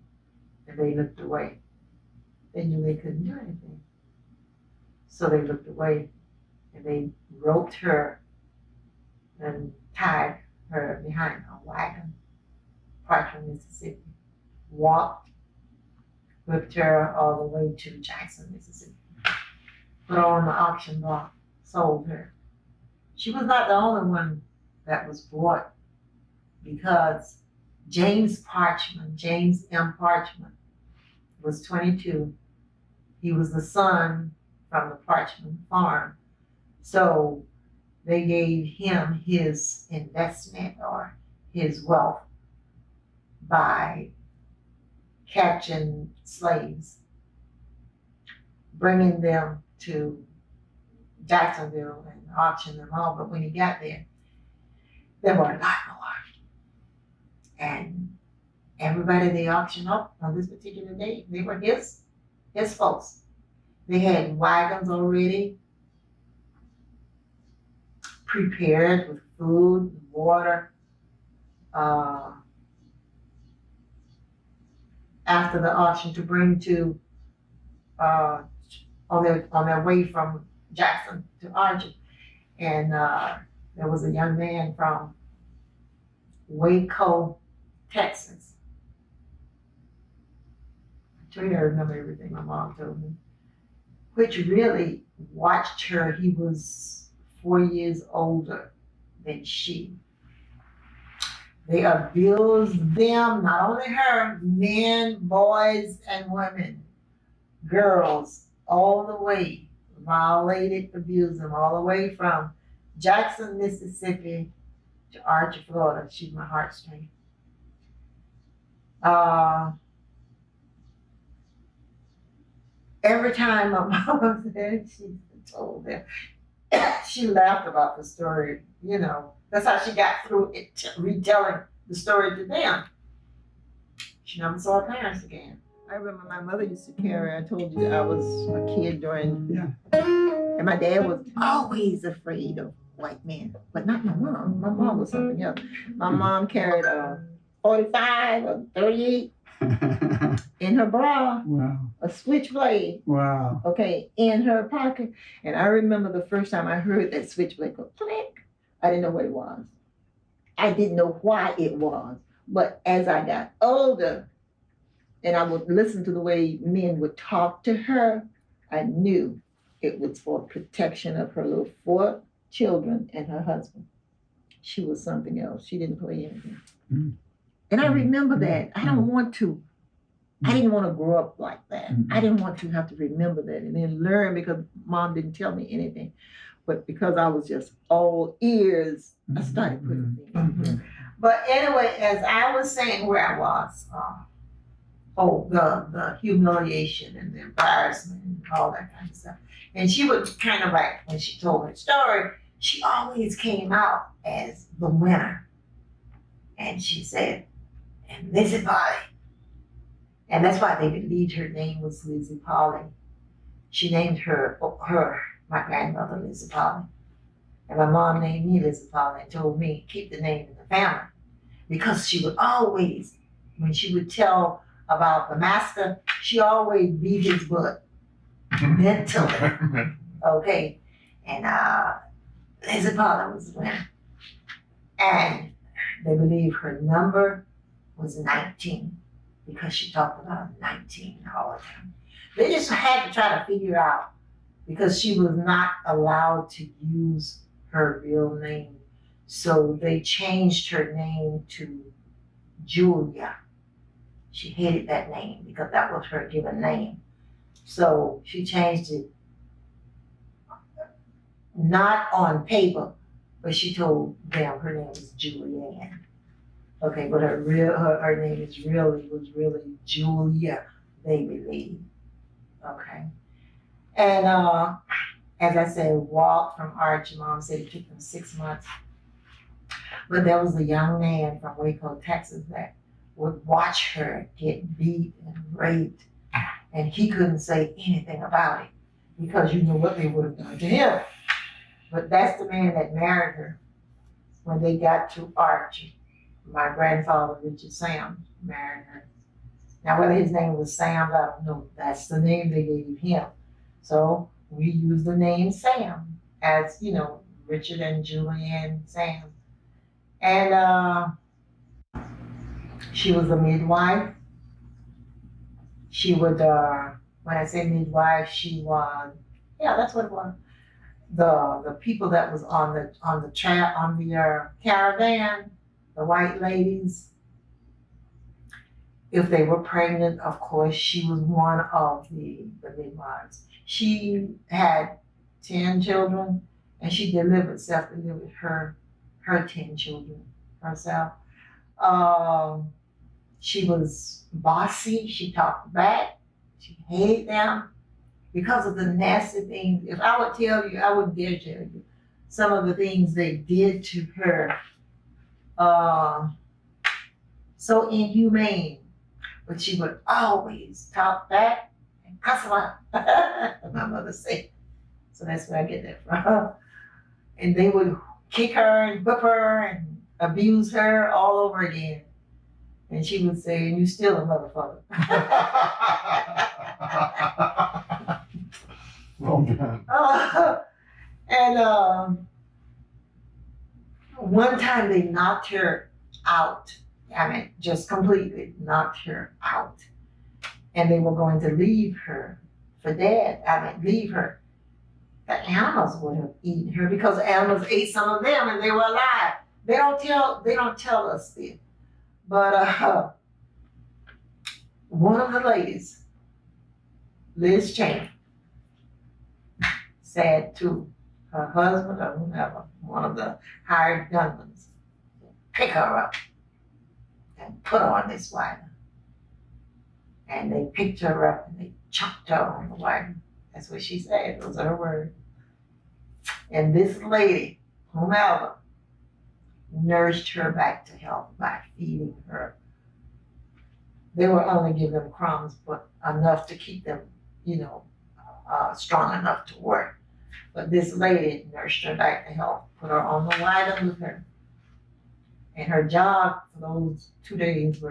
and they looked away. They knew they couldn't do anything. So they looked away, and they roped her and tied her behind a wagon, Parchment, Mississippi, walked, whipped her all the way to Jackson, Mississippi, put her on the auction block, sold her. She was not the only one that was bought, because James M. Parchment, was 22. He was the son from the Parchment farm. So they gave him his investment or his wealth by catching slaves, bringing them to Jacksonville and auctioning them off. But when he got there were a lot more. And everybody they auctioned off on this particular day, they were his folks. They had wagons already prepared with food, water. After the auction to bring to on their way from Jackson to Archer. And there was a young man from Waco, Texas. I tell you, I remember everything my mom told me. Which really watched her. He was 4 years older than she. They abused them, not only her, men, boys, and women, girls, all the way, violated, abused them, all the way from Jackson, Mississippi to Archer, Florida. She's my heartstring. Every time my mom said, she told them, she laughed about the story, That's how she got through it, retelling the story to them. She never saw her parents again. I remember my mother used to carry, I told you that I was a kid during, and my dad was always afraid of white men, but not my mom. My mom was something else. My mom carried a 45 or 38 in her bra. Wow. A switchblade. Wow. Okay, in her pocket. And I remember the first time I heard that switchblade go click. I didn't know what it was. I didn't know why it was. But as I got older, and I would listen to the way men would talk to her, I knew it was for protection of her little 4 children and her husband. She was something else. She didn't play anything. Mm. And I remember that. I didn't want to grow up like that. I didn't want to have to remember that and then learn, because Mom didn't tell me anything. But because I was just all ears, I started putting things in. But anyway, as I was saying where I was, the humiliation and the embarrassment and all that kind of stuff. And she would kind of like, when she told her story, she always came out as the winner. And she said, and Lizzie Polly. And that's why they believed her name was Lizzie Polly. She named my grandmother, Lizzie Polly. And my mom named me Lizzie Polly and told me keep the name in the family. Because she would always, when she would tell about the master, she always beat his butt mentally. Okay. And Lizzie Polly was the winner. And they believe her number was 19 because she talked about 19 all the time. They just had to try to figure out because she was not allowed to use her real name. So they changed her name to Julia. She hated that name because that was her given name. So she changed it not on paper, but she told them her name is Julianne. Okay, but her name was really Julia, they believe. Okay. And as I said, walked from Archie. Mom said it took them 6 months. But there was a young man from Waco, Texas that would watch her get beat and raped, and he couldn't say anything about it because you know what they would have done to him. But that's the man that married her when they got to Archie. My grandfather, Richard Sam, married her. Now, whether his name was Sam, I don't know. That's the name they gave him. So we use the name Sam as, you know, Richard and Julianne Sam. And she was a midwife. She would, when I say midwife, she was, yeah, that's what it was. The people that was on the caravan, the white ladies, if they were pregnant, of course, she was one of the midwives. She had 10 children, and she self-delivered her 10 children herself. She was bossy. She talked back. She hated them because of the nasty things. If I would tell you, I wouldn't dare tell you some of the things they did to her. So inhumane. But she would always talk back and cuss them out. My mother said. So that's where I get that from. And they would kick her and whip her and abuse her all over again. And she would say, "And you still a motherfucker." Well done. And one time they knocked her out. I mean, just completely knocked her out. And they were going to leave her for dead. Leave her. The animals would have eaten her because the animals ate some of them and they were alive. They don't tell us this. But one of the ladies, Liz Jenkins, said to her husband or whomever, one of the hired gunmen, pick her up and put her on this wagon. And they picked her up and they chucked her on the wagon. That's what she said. Those are her words. And this lady, whomever, nursed her back to health by feeding her. They were only giving them crumbs, but enough to keep them, strong enough to work. But this lady nursed her back to health, put her on the wagon with her. And her job for those 2 days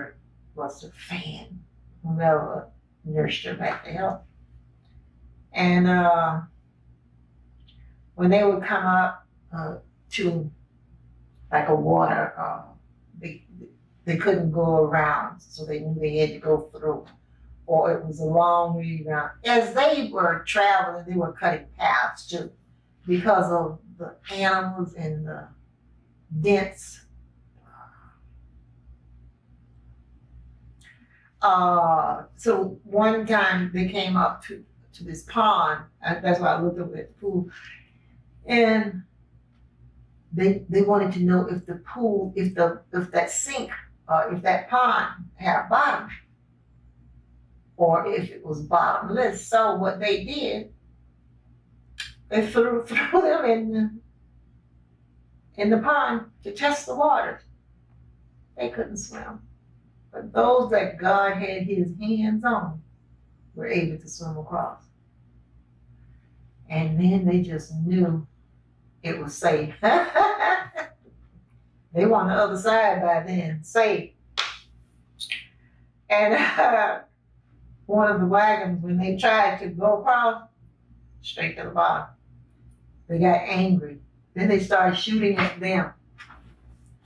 was to fan whomever nursed her back to health. And when they would come up to like a water, they couldn't go around, so they knew they had to go through, or it was a long way around. As they were traveling, they were cutting paths too, because of the animals and the dense. So one time they came up to this pond. That's why I looked up at the pool, and they wanted to know if the pool, if that sink, if that pond had a bottom, or if it was bottomless. So what they did, they threw them in the pond to test the waters. They couldn't swim, but those that God had His hands on were able to swim across. And then they just knew it was safe. They were on the other side by then, safe. And one of the wagons, when they tried to go across, straight to the bottom, they got angry. Then they started shooting at them,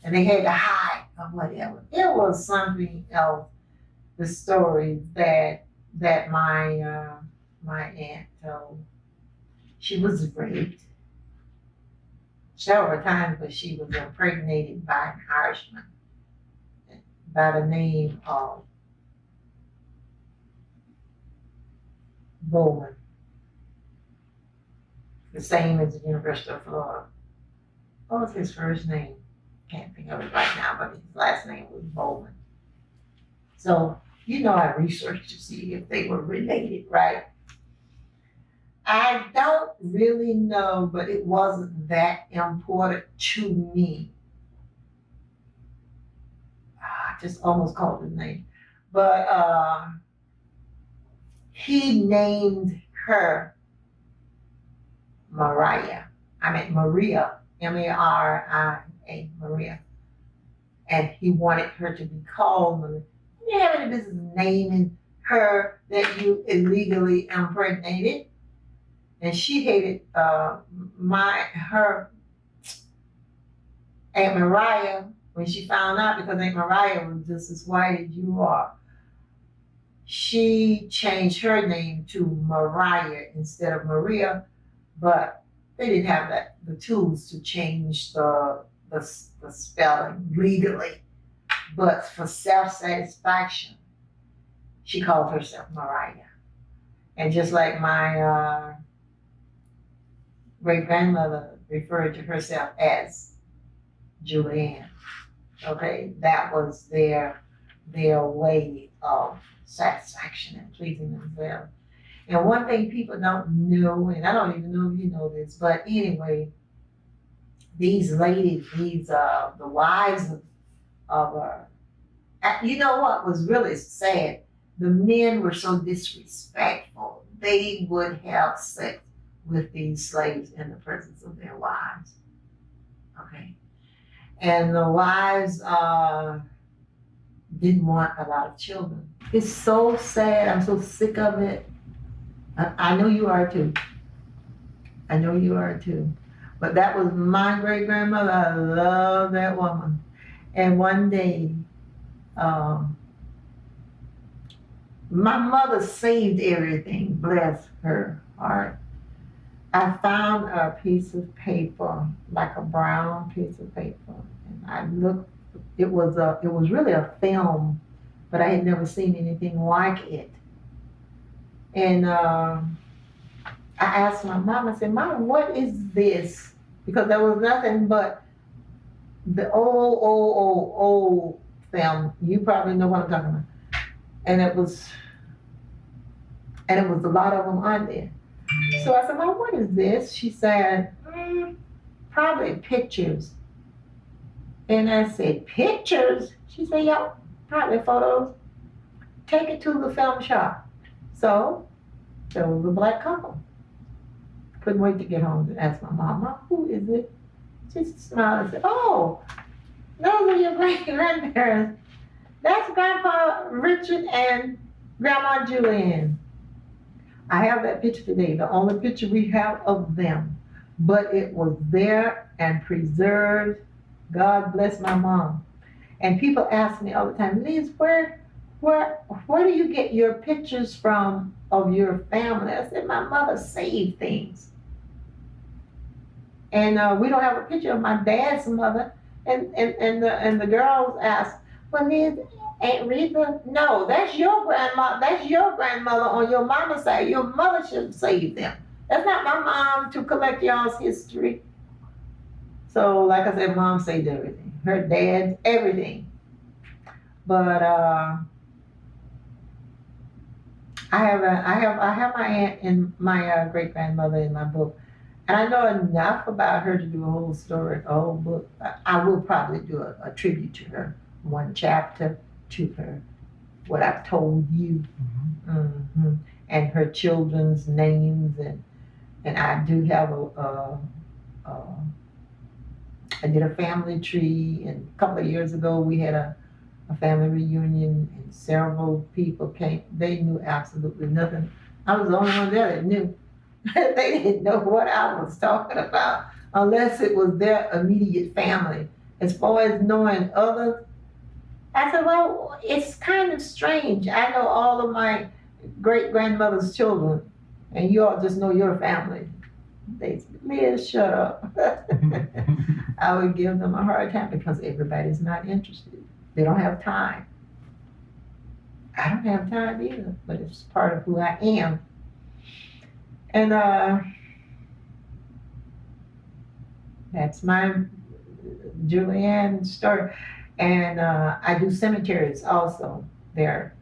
and they had to hide or whatever. It was something else. The story that my aunt told. She was raped several times, but she was impregnated by an Irishman by the name of Bowman, the same as the University of Florida. What was his first name? Can't think of it right now, but his last name was Bowman. So, I researched to see if they were related, right? I don't really know, but it wasn't that important to me. I just almost called his name. But he named her Maria, M-A-R-I-A, Maria. And he wanted her to be called Maria. You have any business naming her that you illegally impregnated? And she hated her Aunt Mariah when she found out, because Aunt Mariah was just as white as you are. She changed her name to Mariah instead of Maria, but they didn't have the tools to change the spelling legally. But for self-satisfaction, she called herself Mariah. And just like my great-grandmother referred to herself as Julianne. Okay, that was their way of satisfaction and pleasing themselves. And one thing people don't know, and I don't even know if you know this, but anyway, these ladies, the wives of you know what was really sad? The men were so disrespectful. They would have sex with these slaves in the presence of their wives. Okay. And the wives didn't want a lot of children. It's so sad. I'm so sick of it. I know you are too. I know you are too. But that was my great grandmother. I love that woman. And one day, my mother saved everything, bless her heart. I found a piece of paper, like a brown piece of paper, and I looked. It was really a film, but I had never seen anything like it. And I asked my mom. I said, "Mom, what is this?" Because there was nothing but the old film. You probably know what I'm talking about. And it was a lot of them on there. So I said, "Mom, what is this?" She said, "Probably pictures." And I said, "Pictures?" She said, "Yeah, probably photos. Take it to the film shop." So there was a black couple. Couldn't wait to get home to ask my mom, "Mom, who is it?" She smiled and said, "Oh, those are your great grandparents. That's Grandpa Richard and Grandma Julianne." I have that picture today, the only picture we have of them. But it was there and preserved. God bless my mom. And people ask me all the time, "Liz, where do you get your pictures from of your family?" I said, "My mother saved things." And we don't have a picture of my dad's mother. And the girls ask, "Well, Liz, Aunt Rita, no, that's your grandma. That's your grandmother on your mama's side. Your mother should have saved them. That's not my mom to collect y'all's history." So, like I said, mom saved everything. Her dad, everything. But I have my aunt and my great grandmother in my book, and I know enough about her to do a whole story, a whole book. I will probably do a tribute to her, one chapter to her, what I've told you, and her children's names And I do have I did a family tree, and a couple of years ago we had a family reunion, and several people came. They knew absolutely nothing. I was the only one there that knew. They didn't know what I was talking about unless it was their immediate family. As far as knowing others, I said, well, it's kind of strange. I know all of my great grandmother's children, and you all just know your family. They said, Liz, shut up. I would give them a hard time because everybody's not interested. They don't have time. I don't have time either, but it's part of who I am. And that's my Julianne story. And I do cemeteries also. There are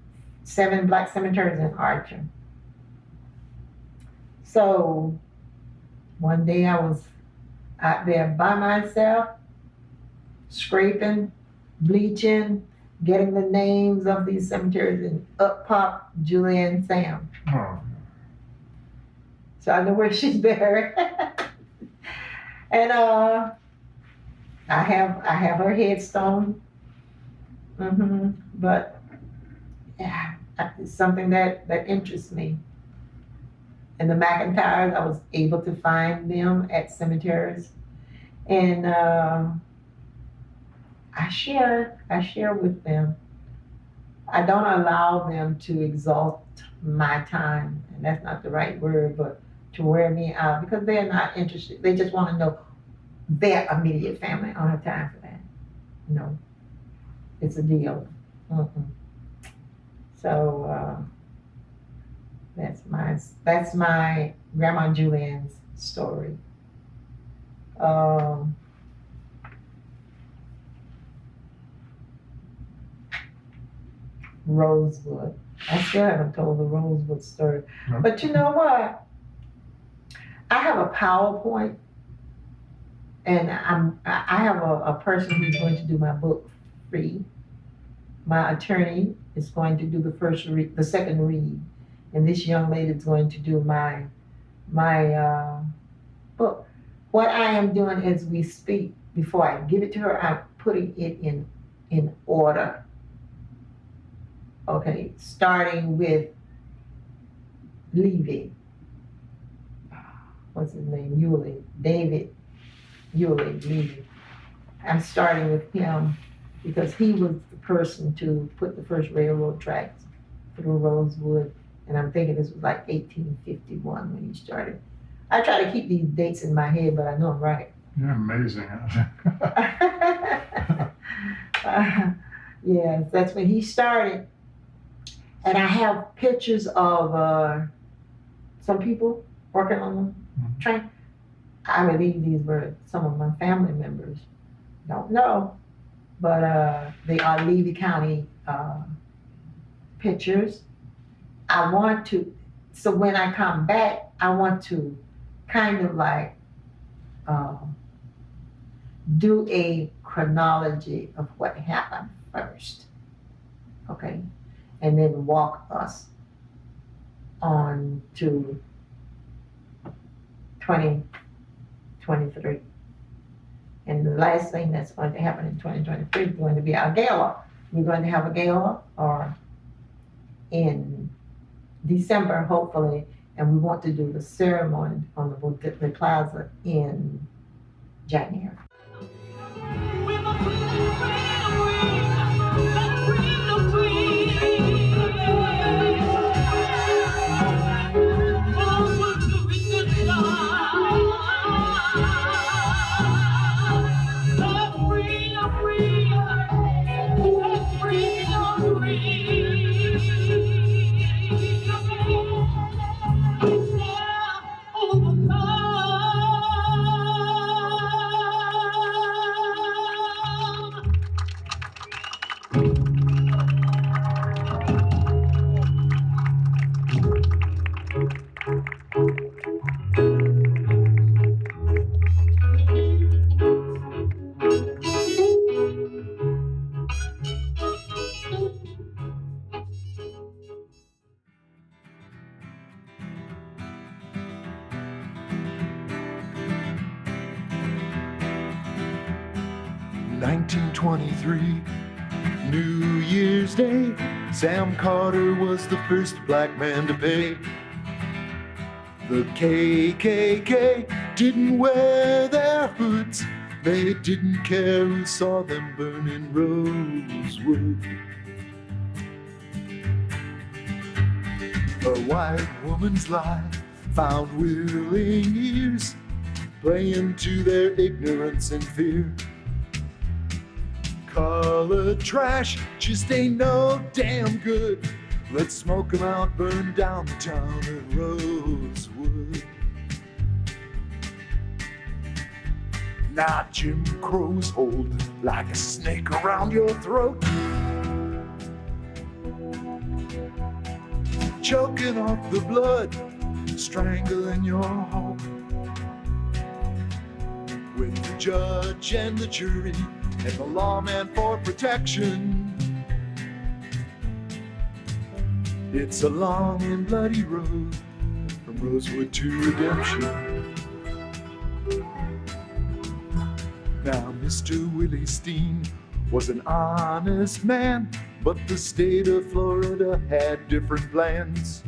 7 black cemeteries in Archer. So one day I was out there by myself, scraping, bleaching, getting the names of these cemeteries, and up popped Julianne Sam. Oh. So I know where she's buried. And I have her headstone. But yeah, it's something that interests me. And the McIntyres, I was able to find them at cemeteries, and I share with them. I don't allow them to exalt my time, and that's not the right word, but to wear me out, because they're not interested. They just want to know their immediate family. I don't have time for that. No, it's a deal. So that's my Grandma Julianne's story. Rosewood. I still haven't told the Rosewood story. No. But you know what? I have a PowerPoint, and I have a person who's going to do my book free. My attorney is going to do the second read, and this young lady is going to do my book. What I am doing as we speak, before I give it to her, I'm putting it in order. Okay, starting with Levy. What's his name? David Levy. I'm starting with him because he was the person to put the first railroad tracks through Rosewood, and I'm thinking this was like 1851 when he started. I try to keep these dates in my head, but I know I'm right. You're amazing. Yes, that's when he started. And I have pictures of some people working on the train. I believe these were some of my family members. Don't know, but they are Levy County pictures. I want to, so when I come back, I want to kind of like do a chronology of what happened first, okay? And then walk us on to 2023. And the last thing that's going to happen in 2023 is going to be our gala. We're going to have a gala in December, hopefully, and we want to do the ceremony on the plaza in January. 1923, New Year's Day, Sam Carter was the first black man to pay. The KKK didn't wear their hoods. They didn't care who saw them burn in Rosewood. A white woman's lie found willing ears, playing to their ignorance and fear. Colored trash just ain't no damn good. Let's smoke 'em out, burn down the town of Rosewood. Now Jim Crow's hold like a snake around your throat, choking off the blood, strangling your hope. With the judge and the jury and the lawman for protection, it's a long and bloody road from Rosewood to redemption. Now Mr. Willie Steen was an honest man, but the state of Florida had different plans.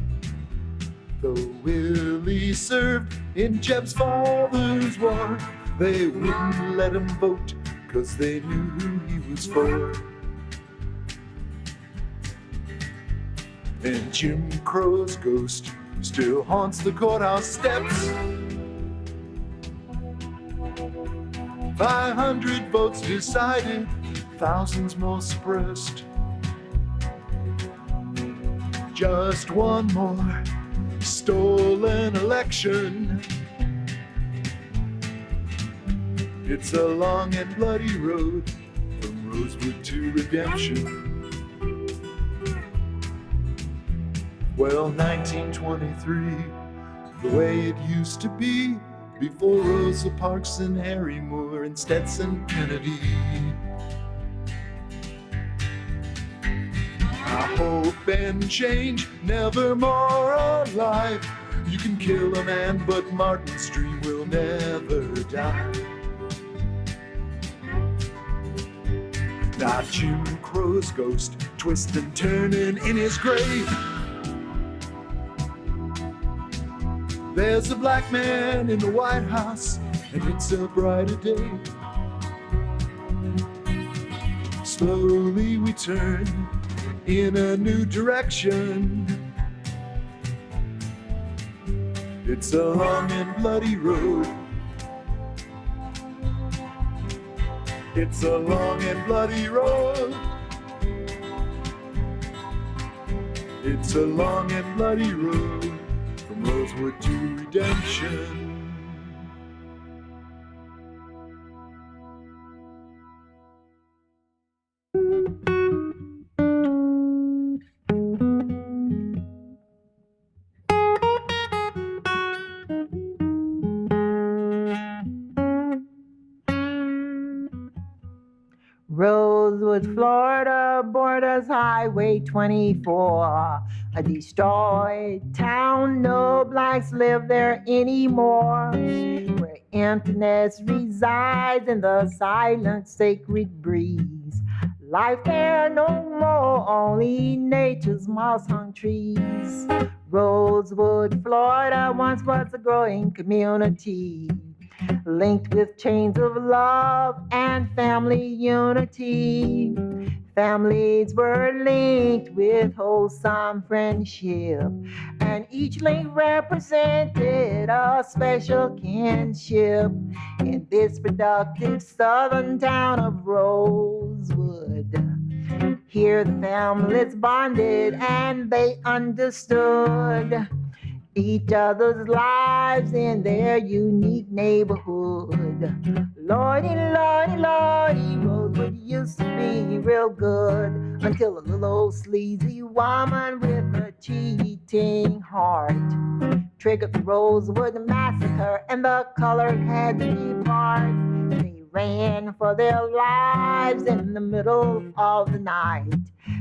Though Willie served in Jeb's father's war, they wouldn't let him vote 'cause they knew who he was for. And Jim Crow's ghost still haunts the courthouse steps. 500 votes decided, thousands more suppressed. Just one more stolen election. It's a long and bloody road from Rosewood to redemption. Well, 1923, the way it used to be before Rosa Parks and Harry Moore and Stetson Kennedy. I hope and change, never more alive. You can kill a man, but Martin's dream will never die. Now Jim Crow's ghost twists and turning in his grave. There's a black man in the White House, and it's a brighter day. Slowly we turn in a new direction. It's a long and bloody road. It's a long and bloody road. It's a long and bloody road from Rosewood to redemption. Rosewood, Florida, borders Highway 24. A destroyed town, no blacks live there anymore. Where emptiness resides in the silent sacred breeze. Life there no more, only nature's moss-hung trees. Rosewood, Florida once was a growing community, linked with chains of love and family unity. Families were linked with wholesome friendship, and each link represented a special kinship in this productive southern town of Rosewood. Here the families bonded and they understood each other's lives in their unique neighborhood. Lordy, lordy, lordy, Rosewood used to be real good until a little old sleazy woman with a cheating heart triggered the Rosewood massacre, and the colored had to depart. They ran for their lives in the middle of the night.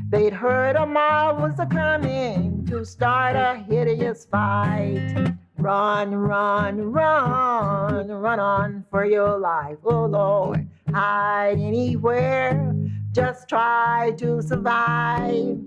They'd heard a mob was a-coming to start a hideous fight. Run, run, run, run on for your life. Oh Lord, hide anywhere, just try to survive.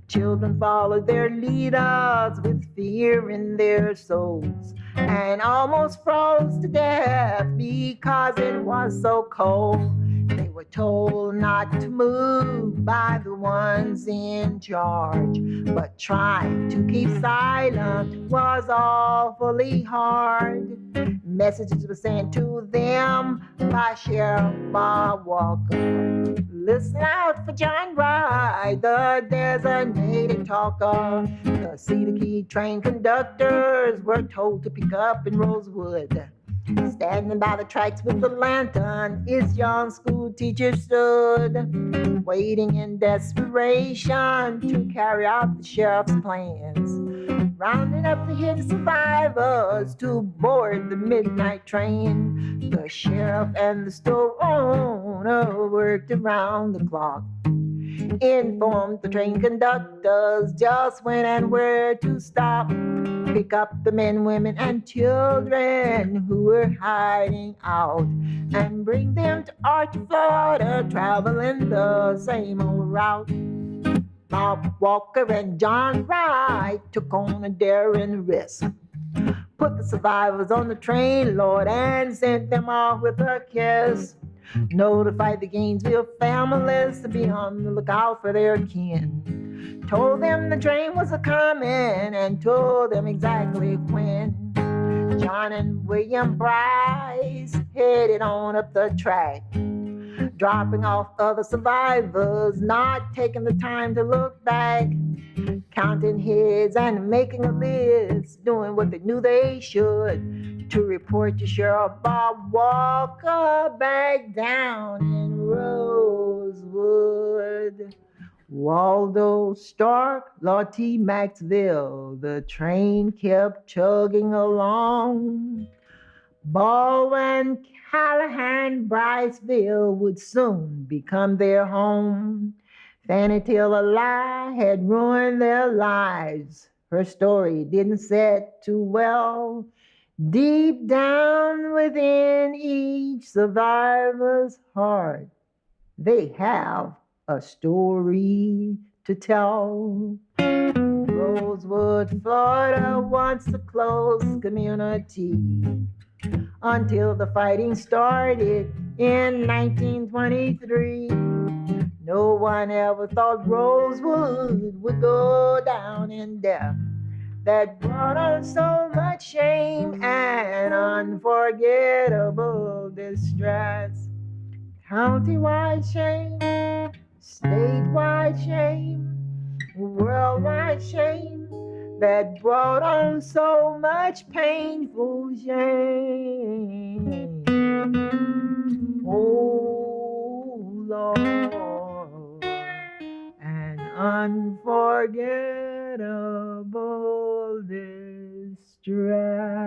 Children followed their leaders with fear in their souls and almost froze to death because it was so cold. They were told not to move by the ones in charge, but trying to keep silent was awfully hard. Messages were sent to them by Sheriff Bob Walker. Listen out for John Wright, the designated talker. The Cedar Key train conductors were told to pick up in Rosewood. Standing by the tracks with the lantern, his young school teacher stood, waiting in desperation to carry out the sheriff's plans. Rounding up the hidden survivors to board the midnight train. The sheriff and the store owner worked around the clock. Informed the train conductors just when and where to stop. Pick up the men, women, and children who were hiding out and bring them to Archer, Florida, traveling the same old route. Bob Walker and John Wright took on a daring risk. Put the survivors on the train, Lord, and sent them off with a kiss. Notified the Gainesville families to be on the lookout for their kin. Told them the train was a-coming and told them exactly when. John and William Bryce headed on up the track, dropping off other survivors, not taking the time to look back, counting heads and making a list, doing what they knew they should, to report to Sheriff Bob Walker back down in Rosewood. Waldo Stark, Lord T. Maxville, the train kept chugging along. Baldwin, Callahan, Bryceville would soon become their home. Fanny Till-a-Lie had ruined their lives. Her story didn't set too well. Deep down within each survivor's heart, they have a story to tell. Rosewood, Florida, once a close community, until the fighting started in 1923. No one ever thought Rosewood would go down in death. That brought on so much shame and unforgettable distress. Countywide shame, statewide shame, worldwide shame, that brought on so much painful shame. Oh Lord, an unforgettable distress.